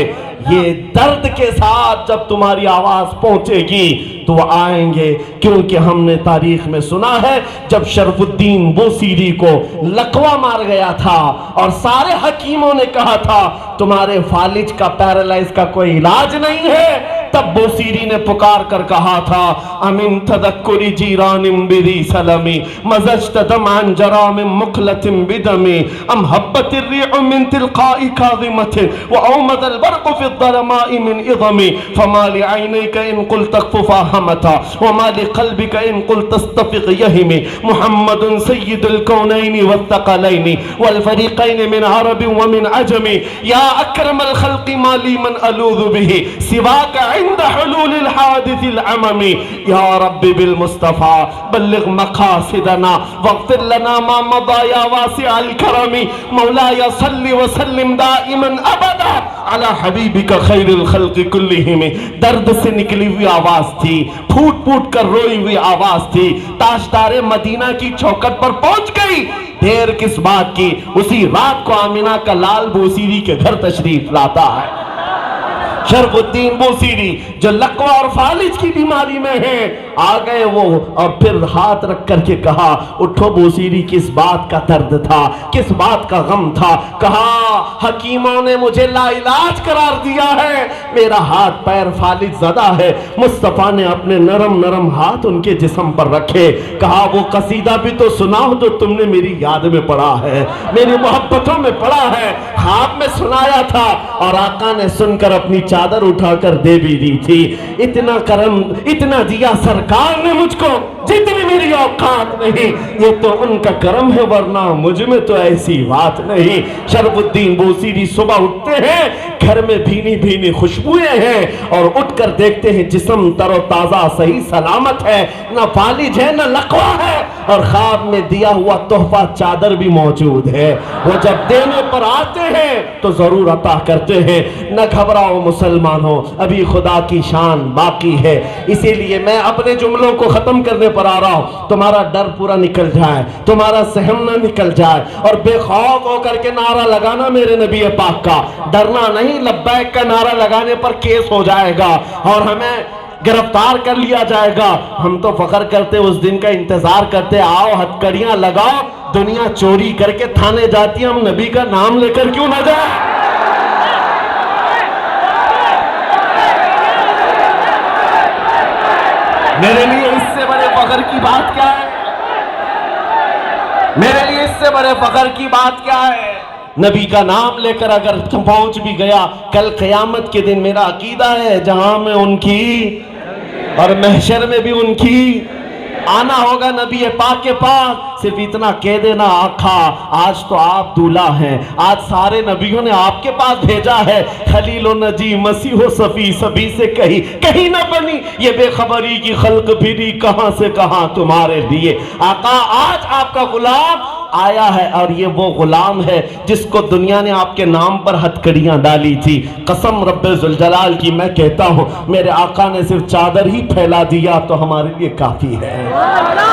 یہ درد کے ساتھ جب تمہاری آواز پہنچے گی تو وہ آئیں گے، کیونکہ ہم نے تاریخ میں سنا ہے جب شرف الدین بوسیری کو لقوہ مار گیا تھا اور سارے حکیموں نے کہا تھا تمہارے فالج کا، پیرالائز کا کوئی علاج نہیں ہے، تب بوسیری نے پکار کر کہا تھا امن تذکر جیران بری سلمی مزجت دمعا جرا من مقلت بدمی ام حبت الریع من تلقاء کاظمت واومد البرق في الظلماء من اظمی فما لعینیک ان قلت اکففا حمتا وما لقلبک ان قلت استفق یہمی محمد سید الکونین والثقلین والفریقین من عرب ومن عجم یا اکرم الخلق ما لی من الوذ به سواک عند حلول الحادث العممی یا رب بالمصطفى بلغ مقاصدنا واغفر لنا ما مضى يا واسع الكرم مولاي صل وسلم دائما ابدا على حبیبک خیر الخلق کلہم۔ درد سے نکلی ہوئی آواز تھی، پھوٹ پھوٹ کر روئی ہوئی آواز تھی، تاجدار مدینہ کی چوکٹ پر پہنچ گئی۔ دیر کس بات کی؟ اسی رات کو آمنہ کا لال بوسیری کے گھر تشریف لاتا ہے، شرف الدین بوسیری جو لقوہ اور فالج کی بیماری میں ہیں، آ گئے وہ، اور پھر ہاتھ رکھ کر کے کہا اٹھو بوسیری، کس بات کا درد تھا، کس بات کا غم تھا؟ کہا حکیموں نے مجھے لا علاج قرار دیا ہے، میرا ہاتھ پیر فالج زدہ ہے۔ مصطفیٰ نے اپنے نرم نرم ہاتھ ان کے جسم پر رکھے، کہا وہ قصیدہ بھی تو سناؤ جو تم نے میری یاد میں پڑھا ہے، میری محبتوں میں پڑھا ہے، خواب میں سنایا تھا، اور آقا نے سن کر اپنی چادر اٹھا کر دے بھی دی تھی۔ اتنا کرم، اتنا دیا سرکار نے مجھ کو جتنی میری اوقات نہیں، یہ تو ان کا کرم ہے ورنہ مجھ میں تو ایسی بات نہیں۔ شرف الدین بوسیری صبح اٹھتے ہیں، گھر میں بھینی بھینی خوشبوئیں ہیں، اور اٹھ کر دیکھتے ہیں جسم تر و تازہ صحیح سلامت ہے، نہ فالج ہے نہ لقوہ ہے، اور خواب میں دیا ہوا تحفہ چادر بھی موجود ہے۔ وہ جب دینے پر آتے ہیں تو ضرور عطا کرتے ہیں۔ نہ گھبراؤ مسلمانوں، ابھی خدا کی شان باقی ہے۔ اسی لیے میں اپنے جملوں کو ختم کرنے پر آ رہا ہوں، تمہارا ڈر پورا نکل جائے، تمہارا سہم نہ نکل جائے، اور بے خوف ہو کر کے نعرہ لگانا میرے نبی پاک کا، ڈرنا نہیں۔ لبیک کا نعرہ لگانے پر کیس ہو جائے گا اور ہمیں گرفتار کر لیا جائے گا۔ ہم تو فخر کرتے، اس دن کا انتظار کرتے، آؤ ہتھکڑیاں لگاؤ، دنیا چوری کر کے تھانے جاتی ہے، ہم نبی کا نام لے کر کیوں نہ جائیں؟ میرے لیے اس سے بڑے فخر کی بات کیا ہے؟ میرے لیے اس سے بڑے فخر کی بات کیا ہے؟ نبی کا نام لے کر اگر پہنچ بھی گیا، کل قیامت کے دن میرا عقیدہ ہے جہاں میں ان کی اور محشر میں بھی ان کی آنا ہوگا نبی پاک کے پاس۔ صرف اتنا کہہ دینا آقا آج تو آپ دولہ ہیں، آج سارے نبیوں نے آپ کے پاس بھیجا ہے، خلیل و نجی مسیح و صفی سبھی سے کہیں نہ بنی یہ بے خبری کی خلق پھری کہاں سے کہاں تمہارے لیے۔ آقا آج آپ کا غلام آیا ہے اور یہ وہ غلام ہے جس کو دنیا نے آپ کے نام پر ہتھکڑیاں ڈالی تھی. قسم رب ذوالجلال کی میں کہتا ہوں میرے آقا نے صرف چادر ہی پھیلا دیا تو ہمارے لیے کافی ہے,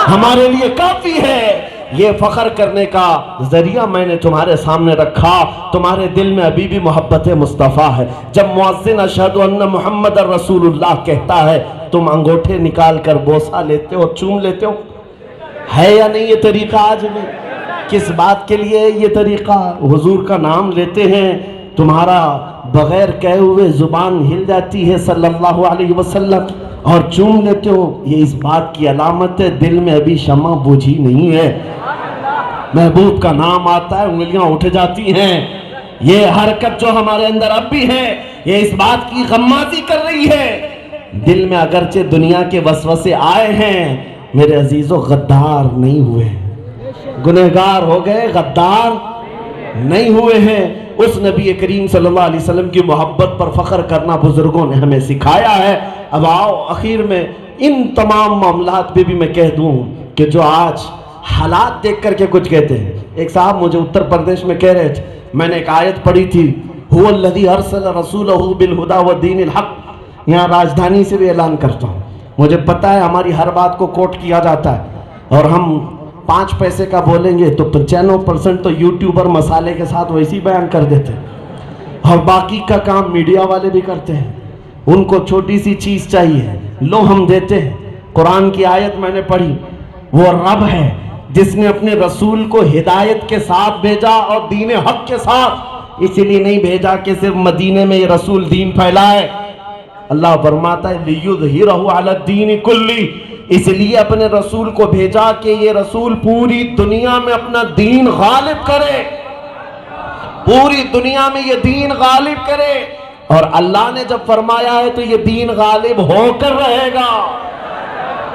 ہمارے لیے کافی ہے. یہ فخر کرنے کا ذریعہ میں نے تمہارے سامنے رکھا. تمہارے دل میں ابھی بھی محبت مصطفیٰ ہے. جب مؤذن اشہد ان محمد رسول اللہ کہتا ہے تم انگوٹھے نکال کر بوسہ لیتے ہو, چوم لیتے ہو. ہے یا نہیں یہ طریقہ آج بھی؟ کس بات کے لیے یہ طریقہ؟ حضور کا نام لیتے ہیں, تمہارا بغیر کہے ہوئے زبان ہل جاتی ہے صلی اللہ علیہ وسلم, اور چوم لیتے ہو. یہ اس بات کی علامت ہے دل میں ابھی شمع بجھی نہیں ہے. محبوب کا نام آتا ہے انگلیاں اٹھ جاتی ہیں. یہ حرکت جو ہمارے اندر اب بھی ہے یہ اس بات کی غمازی کر رہی ہے. دل میں اگرچہ دنیا کے وسوسے آئے ہیں میرے عزیزو غدار نہیں ہوئے, گنہگار ہو گئے, غدار نہیں ہوئے ہیں. اس نبی کریم صلی اللہ علیہ وسلم کی محبت پر فخر کرنا بزرگوں نے ہمیں سکھایا ہے. اب آؤ اخیر میں ان تمام معاملات پہ بھی میں کہہ دوں کہ جو آج حالات دیکھ کر کے کچھ کہتے ہیں. ایک صاحب مجھے اتر پردیش میں کہہ رہے تھے, میں نے ایک آیت پڑھی تھی هو الذی ارسل رسولہ بالہدی والدین الحق. یہاں راجدھانی سے بھی اعلان کرتا ہوں, مجھے پتہ ہے ہماری ہر بات کو کوٹ کیا جاتا ہے اور ہم 5 پیسے کا بولیں گے تو 95% تو یوٹیوبر مسالے کے ساتھ ویسے ہی بیان کر دیتے ہیں, اور باقی کا کام میڈیا والے بھی کرتے ہیں. ان کو چھوٹی سی چیز چاہیے, لو ہم دیتے ہیں. قرآن کی آیت میں نے پڑھی, وہ رب ہے جس نے اپنے رسول کو ہدایت کے ساتھ بھیجا اور دین حق کے ساتھ. اسی لیے نہیں بھیجا کہ صرف مدینے میں یہ رسول دین پھیلائے. اللہ فرماتا ہے لِيُظْهِرَهُ عَلَى الدِّينِ كُلِّهِ, اس لیے اپنے رسول کو بھیجا کہ یہ رسول پوری دنیا میں اپنا دین غالب کرے, پوری دنیا میں یہ دین غالب کرے. اور اللہ نے جب فرمایا ہے تو یہ دین غالب ہو کر رہے گا.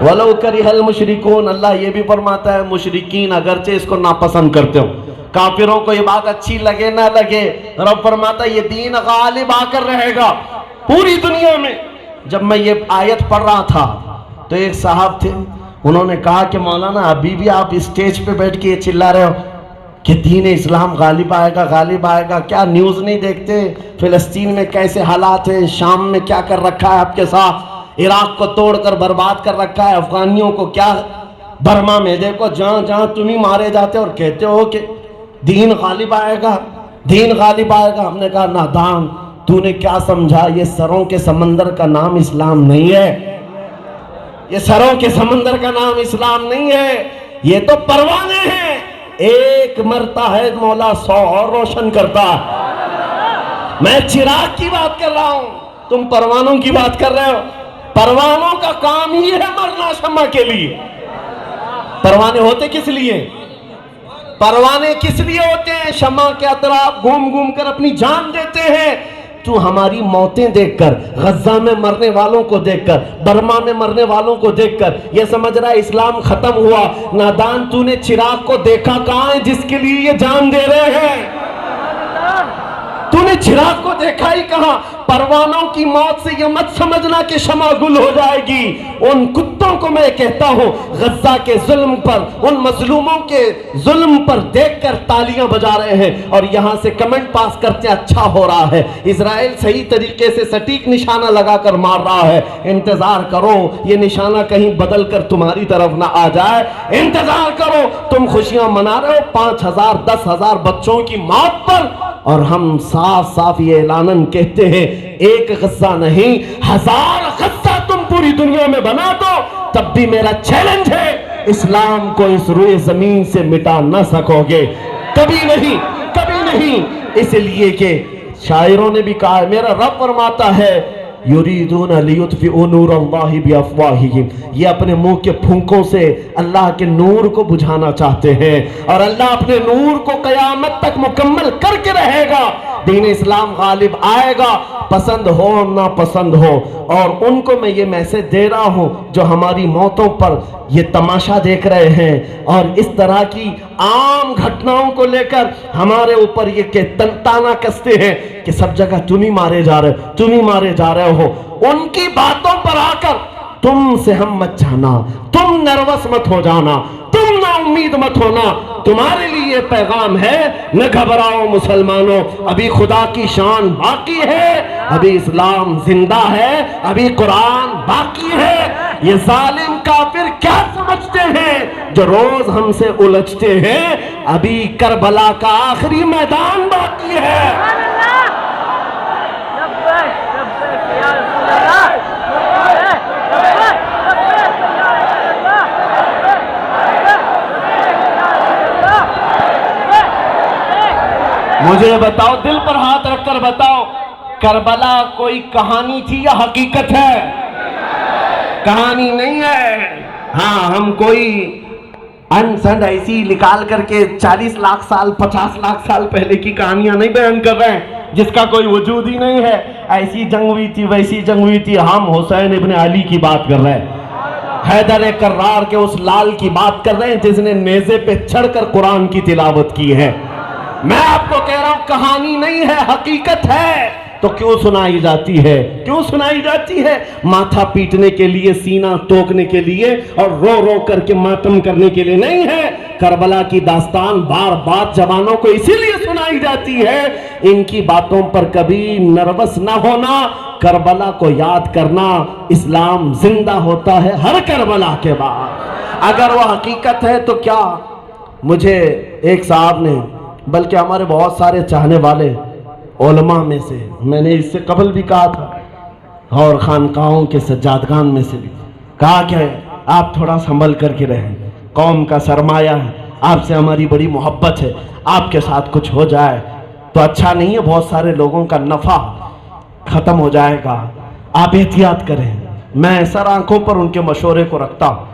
وَلَوْ كَرِهَ الْمُشْرِكُونَ, اللہ یہ بھی فرماتا ہے مشرکین اگرچہ اس کو ناپسند کرتے ہو, کافروں کو یہ بات اچھی لگے نہ لگے, رب فرماتا ہے یہ دین غالب آ کر رہے گا پوری دنیا میں. جب میں یہ آیت پڑھ رہا تھا تو ایک صاحب تھے, انہوں نے کہا کہ مولانا ابھی بھی آپ اسٹیج پہ بیٹھ کے یہ چلا رہے ہو کہ دین اسلام غالب آئے گا, غالب آئے گا. کیا نیوز نہیں دیکھتے فلسطین میں کیسے حالات ہیں, شام میں کیا کر رکھا ہے آپ کے ساتھ, عراق کو توڑ کر برباد کر رکھا ہے, افغانیوں کو کیا برما میں دیکھو جہاں جہاں تم ہی مارے جاتے اور کہتے ہو کہ دین غالب آئے گا, دین غالب آئے گا. ہم نے کہا نادان, تو نے کیا سمجھا, یہ سروں کے سمندر کا نام اسلام نہیں ہے, یہ سروں کے سمندر کا نام اسلام نہیں ہے, یہ تو پروانے ہیں. ایک مرتا ہے مولا 100 اور روشن کرتا. میں چراغ کی بات کر رہا ہوں, تم پروانوں کی بات کر رہے ہو. پروانوں کا کام ہی ہے مرنا شمع کے لیے. پروانے ہوتے کس لیے؟ پروانے کس لیے ہوتے ہیں؟ شمع کے اطراف گھوم گھوم کر اپنی جان دیتے ہیں. تو ہماری موتیں دیکھ کر, غزہ میں مرنے والوں کو دیکھ کر, برما میں مرنے والوں کو دیکھ کر یہ سمجھ رہا ہے اسلام ختم ہوا. نادان, تو نے چراغ کو دیکھا کہاں ہے جس کے لیے یہ جان دے رہے ہیں؟ تو نے چراغ کو دیکھا ہی کہاں؟ پروانوں کی موت سے یہ مت سمجھنا کہ شمع گل ہو جائے گی. ان کتوں کو میں کہتا ہوں غزہ کے ظلم پر, ان مظلوموں کے ظلم پر دیکھ کر تالیاں بجا رہے ہیں اور یہاں سے کمنٹ پاس کرتے ہیں اچھا ہو رہا ہے, اسرائیل صحیح طریقے سے سٹیک نشانہ لگا کر مار رہا ہے. انتظار کرو یہ نشانہ کہیں بدل کر تمہاری طرف نہ آ جائے. انتظار کرو, تم خوشیاں منا رہے ہو 5,000 10,000 بچوں کی موت پر, اور ہم صاف صاف یہ اعلاناً کہتے ہیں ایک غزہ نہیں 1000 غزہ تم پوری دنیا میں بنا دو, تب بھی میرا چیلنج ہے اسلام کو اس روئے زمین سے مٹا نہ سکو گے, کبھی نہیں, کبھی نہیں. اس لیے کہ شاعروں نے بھی کہا ہے, میرا رب فرماتا ہے یریدون لیطفئوا نور اللہ بافواہہم, یہ اپنے منہ کے پھونکوں سے اللہ کے نور کو بجھانا چاہتے ہیں, اور اللہ اپنے نور کو قیامت تک مکمل کر کے رہے گا. دین اسلام غالب آئے گا, پسند ہو نہ پسند ہو. اور ان کو میں یہ میسج دے رہا ہوں جو ہماری موتوں پر یہ تماشا دیکھ رہے ہیں اور اس طرح کی عام گھٹناؤں کو لے کر ہمارے اوپر یہ تانا کستے ہیں کہ سب جگہ تم ہی مارے جا رہے, تم ہی مارے جا رہے ہو. ان کی باتوں پر آ کر تم سے ہم مت جانا, تم نروس مت ہو جانا, تم نہ امید مت ہونا، تمہارے لیے یہ پیغام ہے، نہ گھبراؤ مسلمانوں، ابھی خدا کی شان باقی ہے، ابھی اسلام زندہ ہے، ابھی قرآن باقی ہے۔ یہ ظالم کافر کیا سمجھتے ہیں جو روز ہم سے الجھتے ہیں، ابھی کربلا کا آخری میدان باقی ہے۔ مجھے بتاؤ، دل پر ہاتھ رکھ کر بتاؤ، کربلا کوئی کہانی تھی یا حقیقت ہے؟ کہانی نہیں ہے۔ ہاں، ہم کوئی انسنڈ ایسی نکال کر کے 40 لاکھ سال 50 لاکھ سال پہلے کی کہانیاں نہیں بیان کر رہے ہیں جس کا کوئی وجود ہی نہیں ہے۔ ایسی جنگ ہوئی تھی، ویسی جنگ ہوئی تھی، ہم حسین ابن علی کی بات کر رہے ہیں، حیدر کرار کے اس لال کی بات کر رہے ہیں جس نے نیزے پہ چڑھ کر قرآن کی تلاوت کی ہے۔ میں آپ کو کہہ رہا ہوں کہانی نہیں ہے، حقیقت ہے، تو کیوں سنائی جاتی ہے؟ کیوں سنائی جاتی ہے؟ ماتھا پیٹنے کے لیے، سینہ ٹوکنے کے لیے اور رو رو کر کے ماتم کرنے کے لیے نہیں ہے۔ کربلا کی داستان بار بار جوانوں کو اسی لیے سنائی جاتی ہے، ان کی باتوں پر کبھی نروس نہ ہونا، کربلا کو یاد کرنا، اسلام زندہ ہوتا ہے ہر کربلا کے بعد۔ اگر وہ حقیقت ہے تو کیا، مجھے ایک صاحب نے، بلکہ ہمارے بہت سارے چاہنے والے علماء میں سے، میں نے اس سے قبل بھی کہا تھا اور خانقاہوں کے سجادگان میں سے بھی کہا کہ آپ تھوڑا سنبھل کر کے رہیں، قوم کا سرمایہ ہے، آپ سے ہماری بڑی محبت ہے، آپ کے ساتھ کچھ ہو جائے تو اچھا نہیں ہے، بہت سارے لوگوں کا نفع ختم ہو جائے گا، آپ احتیاط کریں۔ میں سر آنکھوں پر ان کے مشورے کو رکھتا ہوں۔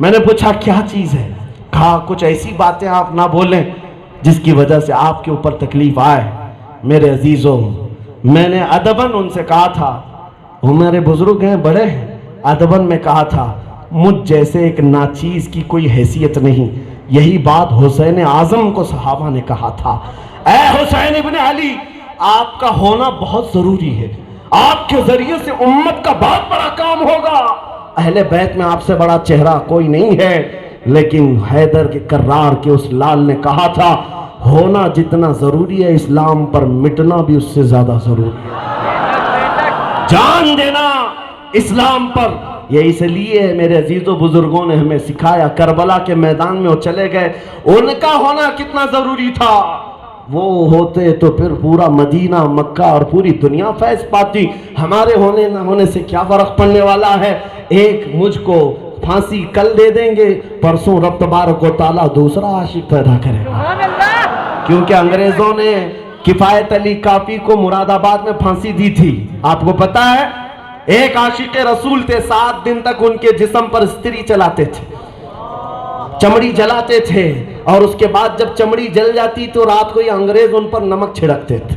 میں نے پوچھا کیا چیز ہے؟ کہا کچھ ایسی باتیں آپ نہ بولیں جس کی وجہ سے آپ کے اوپر تکلیف آئے۔ میرے عزیزوں، میں نے ادباً ان سے کہا تھا، وہ میرے بزرگ ہیں، بڑے ہیں، ادباً میں کہا تھا مجھ جیسے ایک ناچیز کی کوئی حیثیت نہیں۔ یہی بات حسین اعظم کو صحابہ نے کہا تھا، اے حسین ابن علی، آپ کا ہونا بہت ضروری ہے، آپ کے ذریعے سے امت کا بہت بڑا کام ہوگا۔ اہل بیت میں آپ سے بڑا چہرہ کوئی نہیں ہے، لیکن حیدر کے کرار کے اس لال نے کہا تھا ہونا جتنا ضروری ہے اسلام پر مٹنا بھی اس سے زیادہ ضروری ہے، جان دینا اسلام پر۔ یہ اس لیے میرے عزیز و بزرگوں نے ہمیں سکھایا، کربلا کے میدان میں وہ چلے گئے، ان کا ہونا کتنا ضروری تھا، وہ ہوتے تو پھر پورا مدینہ مکہ اور پوری دنیا فیض پاتی، ہمارے ہونے نہ ہونے سے کیا فرق پڑنے والا ہے؟ ایک مجھ کو پھانسی کل دے دیں گے، پرسوں رب تبارک و تعالیٰ دوسرا عاشق پیدا کرے گا، کیونکہ انگریزوں نے کفایت علی کافی کو مراد آباد میں پھانسی دی تھی۔ آپ کو پتا ہے ایک عاشق رسول تھے، 7 دن تک ان کے جسم پر استری چلاتے تھے، چمڑی جلاتے تھے، اور اس کے بعد جب چمڑی جل جاتی تو رات کو یہ انگریز ان پر نمک چھڑکتے تھے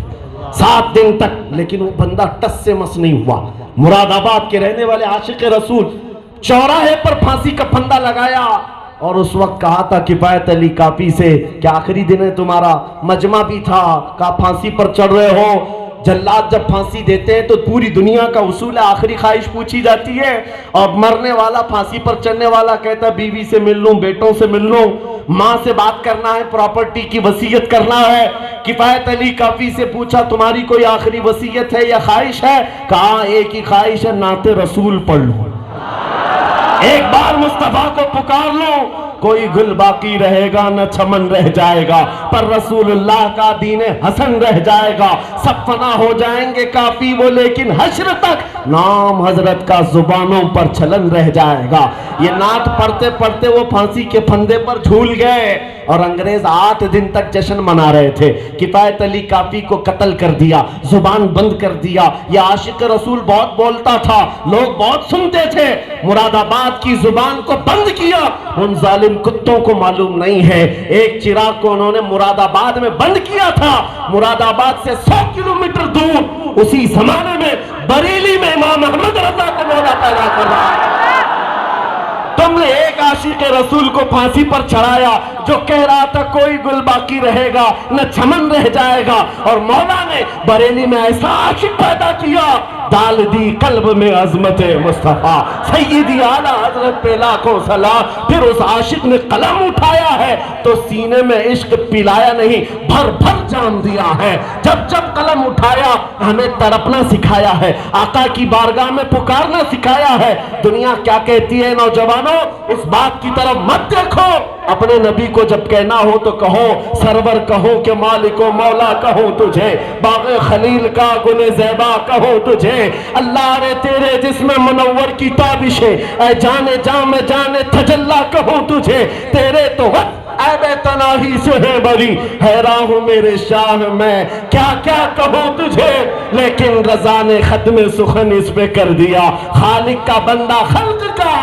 7 دن تک، لیکن وہ بندہ ٹس سے مس نہیں ہوا۔ مراد آباد کے رہنے والے عاشق رسول چوراہے پر پھانسی کا پھندا لگایا، اور اس وقت کہا تھا کفایت علی کافی سے کہ آخری دن ہے تمہارا، مجمع بھی تھا، کہا پھانسی پر چڑھ رہے ہو۔ جلاد جب پھانسی دیتے ہیں تو پوری دنیا کا اصول ہے، آخری خواہش پوچھی جاتی ہے، اور مرنے والا، پھانسی پر چڑھنے والا کہتا ہے بیوی سے مل لوں، بیٹوں سے مل لوں، ماں سے بات کرنا ہے، پراپرٹی کی وصیت کرنا ہے۔ کفایت علی کافی سے پوچھا تمہاری کوئی آخری وصیت ہے یا خواہش ہے؟ کہا ایک ہی خواہش ہے، نعت رسول پڑھ لوں، ایک بار مصطفیٰ کو پکار لو، کوئی گل باقی رہے گا نہ چمن رہ جائے گا، پر رسول اللہ کا دین حسن رہ جائے گا، سب فنا ہو جائیں گے کافی وہ، لیکن حشر تک نام حضرت کا زبانوں پر چلن رہ جائے گا۔ یہ نعت پڑھتے پڑھتے وہ پھانسی کے پھندے پر جھول گئے، اور انگریز 8 دن تک جشن منا رہے تھے۔ کفایت علی کافی کو قتل کر دیا، زبان بند کر دیا۔ یہ عاشق رسول بہت بولتا تھا، لوگ بہت سنتے تھے، مراد آباد کی زبان کو بند کیا۔ ان ظالم کتوں کو معلوم نہیں ہے ایک چراغ کو انہوں نے مراد آباد میں بند کیا تھا، مراد آباد سے 100 کلومیٹر دور اسی زمانے میں بریلی میں امام احمد رضا کو مولا پیدا کر رہا ہے۔ تم نے ایک عاشق رسول کو پھانسی پر چڑھایا جو کہہ رہا تھا کوئی گل باقی رہے گا نہ چمن رہ جائے گا، اور مولا نے بریلی میں ایسا عاشق پیدا کیا، ڈال دی قلب میں عظمت مصطفیٰ سیدی اعلیٰ حضرت پہ لاکھوں سلام۔ پھر اس عاشق نے قلم اٹھایا ہے تو سینے میں عشق پلایا نہیں، بھر بھر جام دیا ہے۔ جب جب قلم اٹھایا ہمیں تڑپنا سکھایا ہے، آقا کی بارگاہ میں پکارنا سکھایا ہے۔ دنیا کیا کہتی ہے نوجوانوں، اس بات کی طرف مت دیکھو، اپنے نبی کو جب کہنا ہو تو کہو سرور کہو کہ مالک و مولا کہو تجھے، باغ خلیل کا گل زیبا کہو تجھے، اللہ رے تیرے جسم منور کی تابشیں، اے جانے جام جانے تجلا کہو تجھے، تیرے تو اے بے تناہی سے ہے بری، حیران ہوں میرے شاہ میں کیا کیا کہوں تجھے، لیکن رضا نے ختم سخن اس پہ کر دیا، خالق کا بندہ خلق کا۔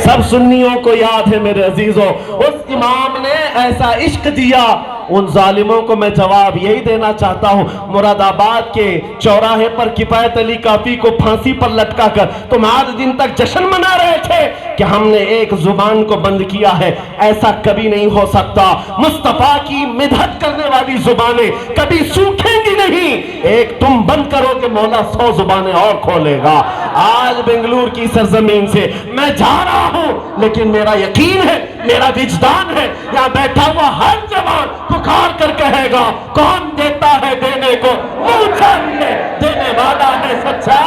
سب سنیوں کو یاد ہے میرے عزیزوں، اس امام نے ایسا عشق دیا۔ ان ظالموں کو میں جواب یہی دینا چاہتا ہوں، مراد آباد کے چوراہے پر کفایت علی کافی کو پھانسی پر لٹکا کر تم آج دن تک جشن منا رہے تھے کہ ہم نے ایک زبان کو بند کیا ہے، ایسا کبھی نہیں ہو سکتا۔ مصطفیٰ کی مدحت کرنے والی زبانیں کبھی سوکھیں گی نہیں، ایک تم بند کرو کہ مولا 100 زبانیں اور کھولے گا۔ آج بنگلور کی سرزمین سے میں جا رہا ہوں، لیکن میرا یقین ہے، میرا وجدان ہے، یہاں بیٹھا ہوا ہر جوان پکار کر کہے گا کون دیتا ہے دینے کو منہ چاہیے، دینے والا ہے سچا۔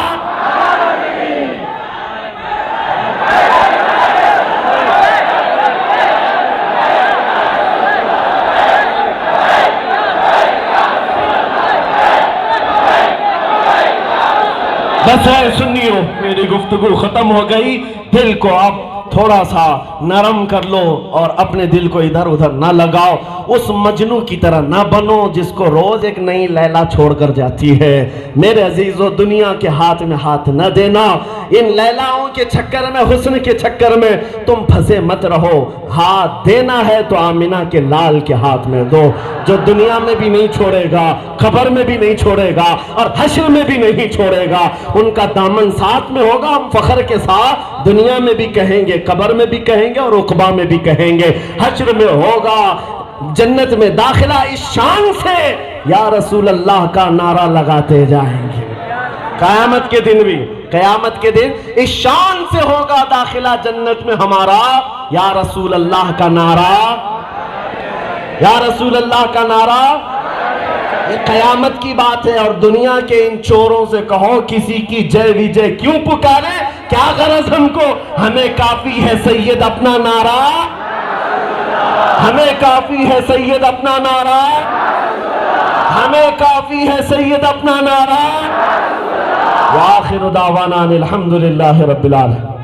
بس ہے سنیو، میری گفتگو ختم ہو گئی، دل کو اب تھوڑا سا نرم کر لو اور اپنے دل کو ادھر ادھر نہ لگاؤ، اس مجنوں کی طرح نہ بنو جس کو روز ایک نئی لیلا چھوڑ کر جاتی ہے۔ میرے عزیزو، دنیا کے ہاتھ میں ہاتھ نہ دینا، ان لیلاؤں کے چکر میں، حسن کے چکر میں تم پھنسے مت رہو، ہاتھ دینا ہے تو آمینہ کے لال کے ہاتھ میں دو، جو دنیا میں بھی نہیں چھوڑے گا، قبر میں بھی نہیں چھوڑے گا اور حشر میں بھی نہیں چھوڑے گا۔ ان کا دامن ساتھ میں ہوگا، ہم فخر کے ساتھ دنیا میں بھی کہیں گے، قبر میں بھی کہیں گے اور عقبہ میں بھی کہیں گے، حشر میں ہوگا جنت میں داخلہ اس شان سے یا رسول اللہ کا نعرہ لگاتے جائیں گے۔ قیامت کے دن بھی، قیامت کے دن اس شان سے ہوگا داخلہ جنت میں ہمارا، یا رسول اللہ کا نعرہ، یا رسول اللہ کا نعرہ۔ یہ قیامت کی بات ہے، اور دنیا کے ان چوروں سے کہو کسی کی جے وجے کیوں پکارے، کیا غرض ہم کو، ہمیں کافی ہے سید اپنا نعرہ، ہمیں کافی ہے سید اپنا نعرہ، ہمیں کافی ہے سید اپنا نعرہ۔ وآخر دعوانا الحمدللہ رب العالمین۔